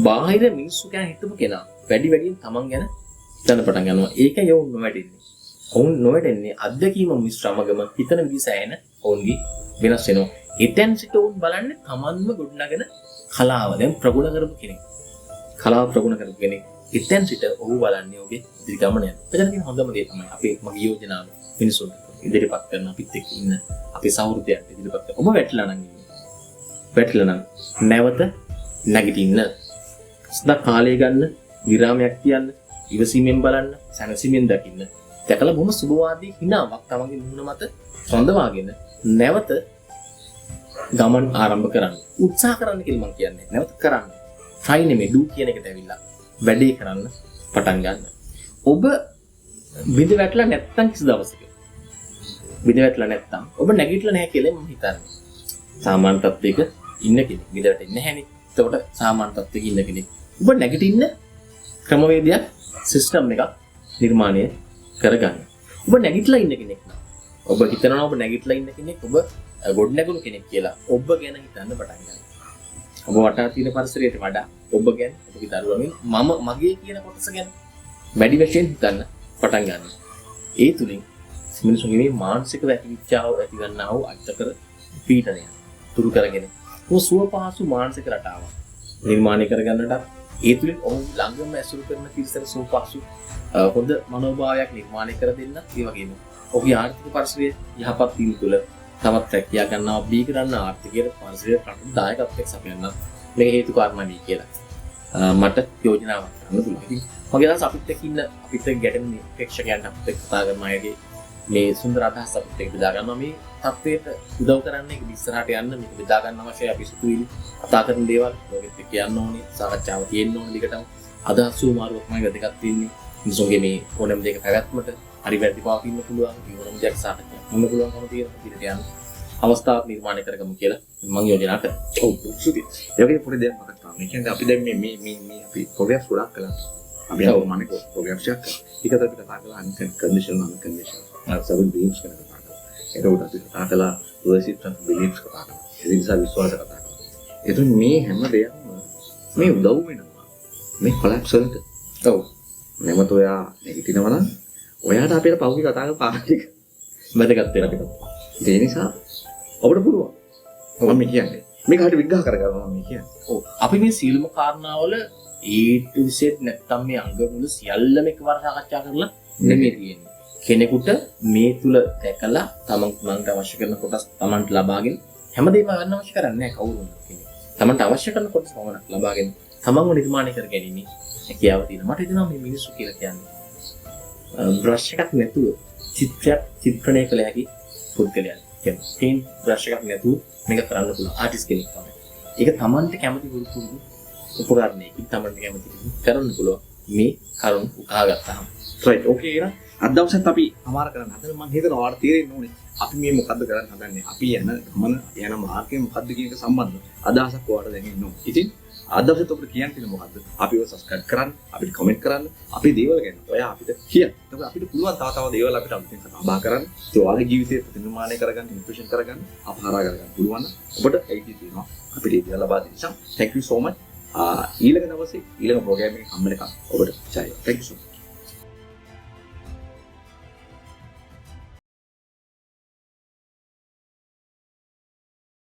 බාහිර මිනිස්සු ගැන හිතපු කෙනා වැඩියෙන් තමන් ගැන හිතන්න පටන් ගන්නවා. ඒකයි යවුන් නොවැටෙන්නේ. ඔවුන් නොවැටෙන්නේ අත්දැකීම මිශ්‍රමගම හිතන විදිහ සෑහෙන ඔවුන්ගේ වෙනස් වෙනවා. එතෙන් සිට ඔවුන් බලන්නේ තමන්ම ගොඩනගෙන කලාව. දැන් ප්‍රගුණ කරපු කෙනෙක්. කලාව ප්‍රගුණ කරපු කෙනෙක්. එතෙන් සිට ඔහු බලන්නේ ඔහුගේ ඉදිරි ගමන යන. එතන තියෙන හොඳම දේ තමයි අපේ මගේ යෝජනාව මිනිසුන්ට ඉදිරිපත් කරන අපිත් එක්ක ඉන්න අපේ සහෘදයන්ට ඉදිරිපත් කරන. ඔබ වැටලා නම් නැවත නැගිටින්න. සදා කාලය ගන්න, විරාමයක් තියන්න, ඉවසීමෙන් බලන්න, සැනසීමෙන් දකින්න. දැකලා බොහොම සුබවාදී හිනාවක් තමන්ගේ මුහුණ මත රඳවාගෙන නැවත ගමන් ආරම්භ කරන්න. උත්සාහ කරන්න කියලා මම කියන්නේ. නැවත කරන්න. try නෙමෙයි do කියන එකට ඇවිල්ලා වැඩේ කරන්න පටන් ගන්න. ඔබ බිඳ වැටලා නැත්තම් කිසි දවසක බිඳ වැටලා නැත්තම් ඔබ නැගිටලා නැහැ කියලා මම හිතන්නේ. සාමාන්‍ය තත්ත්වයක ඉන්න කෙනෙක් බිඳ වැටෙන්නේ නැහැනේ. එතකොට සාමාන්‍ය තත්ත්වයක ඉන්න කෙනෙක් ඔබ නැගිටින්න ක්‍රමවේදයක් සිස්ටම් එකක් නිර්මාණය කරගන්න. ඔබ නැගිටලා ඉන්න කෙනෙක් නම් ඔබ හිතනවා ඔබ නැගිටලා ඉන්න කෙනෙක් ඔබ ගොඩ නැගුණු කෙනෙක් කියලා ඔබ ගැන හිතන්න පටන් ගන්න. ඔබ වටා තියෙන පරිසරයට වඩා ඔබ ගැන, ඔබගේ දරුවන්ගෙන් මගේ කියන කොටස ගැන වැඩි වශයෙන් හිතන්න පටන් ගන්න. ඒ තුලින් මිනිසුන්ගේ මේ මානසික වැකිච්චාව ඇති ගන්නා වූ අත්කර පීඩනය තුරු කරගෙන සුව පහසු මානසික රටාවක් නිර්මාණය කරගන්නට ඒ තුලින් ඔවුන් ළඟම ඇසුරු කරන පිරිසට සුව පහසු හොඳ මනෝභාවයක් නිර්මාණය කර දෙන්න. ඒ වගේම ඔහුගේ ආර්ථික පරිසරයේ යහපත් වීම තුළ තවත් රැකියා ගන්නවා බී කරන්න ආර්ථිකයේ පරිසරයට රටට දායකත්වයක් සපයන්න මේක හේතු කාරණා වේ කියලා මට යෝජනාවක් කරන්න පුළුවන්. ඉතින් මගේ අදහස අපිත් එක්ක ඉන්න අපිත් එක්ක ගැටෙන ප්‍රේක්ෂකයන්ට අපිත් එක්ක කතා කරන අයගේ මේ සුන්දර අදහස් අපිත් එක්ක බෙදා ගන්නවා. මේ තත්ත්වයට උදව් කරන්නේ ඒක ඉස්සරහට යන්න මේක බෙදා ගන්න අවශ්‍යයි. අපි සිතුවිලි කතා කරන දේවල් ඔයගෙත් එක්ක යන්න ඕනේ. සාකච්ඡාව තියෙන්න ඕනේ දිගටම. අදහස් සුමාරුවක් මම වැදගත් වෙන්නේ. මිනිසුන්ගේ මේ ඕනෑම දෙයක පැවැත්මට හරි වැරදි පවතින්න පුළුවන්. ඒ ඕනෑම දෙයක් සාකච්ඡා කරන්න පුළුවන්කම තියෙන විදිහට යන්න අවස්ථාවක් නිර්මාණය කරගමු කියලා මම යෝජනා කරනවා. ඔව් සුදි. ඒ වගේ පොඩි දෙයක් මතක් කරගන්න. ඒ කියන්නේ අපි දැන් මේ අපි ප්‍රොග්‍රෑම්ස් ගොඩක් කළා. අපි මම ප්‍රොග්‍රෑම්ස් එකක් කළා. ඒකත් අපි කතා කළා අන්කන්ඩිෂනල් සබන් බීම්ස් ගැන කතා කළා. ඒකට අපි කතා කළා වර්ෂිප් and බිලීෆ්ස් කතා කළා. ඒ නිසා විශ්වාස කතා කළා. ඒතුන් මේ හැම දෙයක්ම මේ උදව් වෙනවා. මේ කොලැප්ස් වලට. ඔව්. නැමත ඔයා නැගිටිනවා නම් ඔයාට අපිට පෞද්ගලික කතා කරලා පාටික වැදගත් වෙනවා. ඒ නිසා ඔබට පුළුවන්. මම කියන්නේ මේක හරියට විග්‍රහ කරගන්නවා මම කියන්නේ. ඔව් අපි මේ සීලම කාරණාවල ඊට විශේෂ නැත්තම් මේ අංග මුළු සියල්ලම එකවර සාකච්ඡා කරලා නෙමෙයි තියෙන්නේ. කෙනෙකුට මේ තුල දැකලා තමන්ට අවශ්‍ය කරන කොටස් තමන්ට ලබාගෙන හැමදේම ගන්න අවශ්‍ය කරන්නේ නැහැ කවුරුත් කෙනෙක්. තමන්ට අවශ්‍ය කරන කොටස් පමණක් ලබාගෙන තමන්ව නිර්මාණය කර ගැනීම හැකියාව තියෙනවා. මට හිතෙනවා මේ මිනිස්සු කියලා කියන්නේ බ්‍රෂ් එකක් නැතුව චිත්‍රණය කළ හැකි පුද්ගලයන්. කියන්නේ බ්‍රෂ් එකක් නැතුව මේක කරන්න පුළුවන් ආටිස්ට් කෙනෙක් තමයි. ඒක තමන්ට කැමති වුරුතුරු උපකරණයකින් තමන්ට කැමති කරන්න පුළුවන් මේ කරුණ උකහා ගත්තාම. රයිට් ඕකේ එහෙනම් අද දවසෙත් අපි අමාර කරන්න හදන මම හිතනවා ඔයාලට තේරෙන්න ඕනේ අපි මේ මොකද්ද කරන්න හදන්නේ අපි යන ගමන යන මාර්ගය මොකද්ද කියන එක සම්බන්ධ අදහසක් ඔයාලට දැන් ඉන්න ඕනේ. ඉතින් අද දවසෙත් ඔබට කියන්න තියෙන මොකද්ද? අපිව සබ්ස්ක්‍රයිබ් කරන්න, අපිට කමෙන්ට් කරන්න, අපේ දේවල් ගැන ඔයා අපිට කියන්න. එතකොට අපිට පුළුවන් තව දේවල් අපිට අලුතෙන් කතා බහ කරන්න. ඒ ඔයාගේ ජීවිතේ ප්‍රතිනිර්මාණය කරගන්න, ඉන්ප්‍රෙෂන් කරගන්න, අපහාරා කරගන්න පුළුවන් නම් ඔබට ඇයිටි තියෙනවා. අපිට ඒ දේවල් ලබා දෙන්න. Thank you so much. ඊළඟ දවසේ ඊළඟ ප්‍රෝග්‍රෑම් එකේ හම්බ වෙනකම් ඔබට ජය. Thank you so much.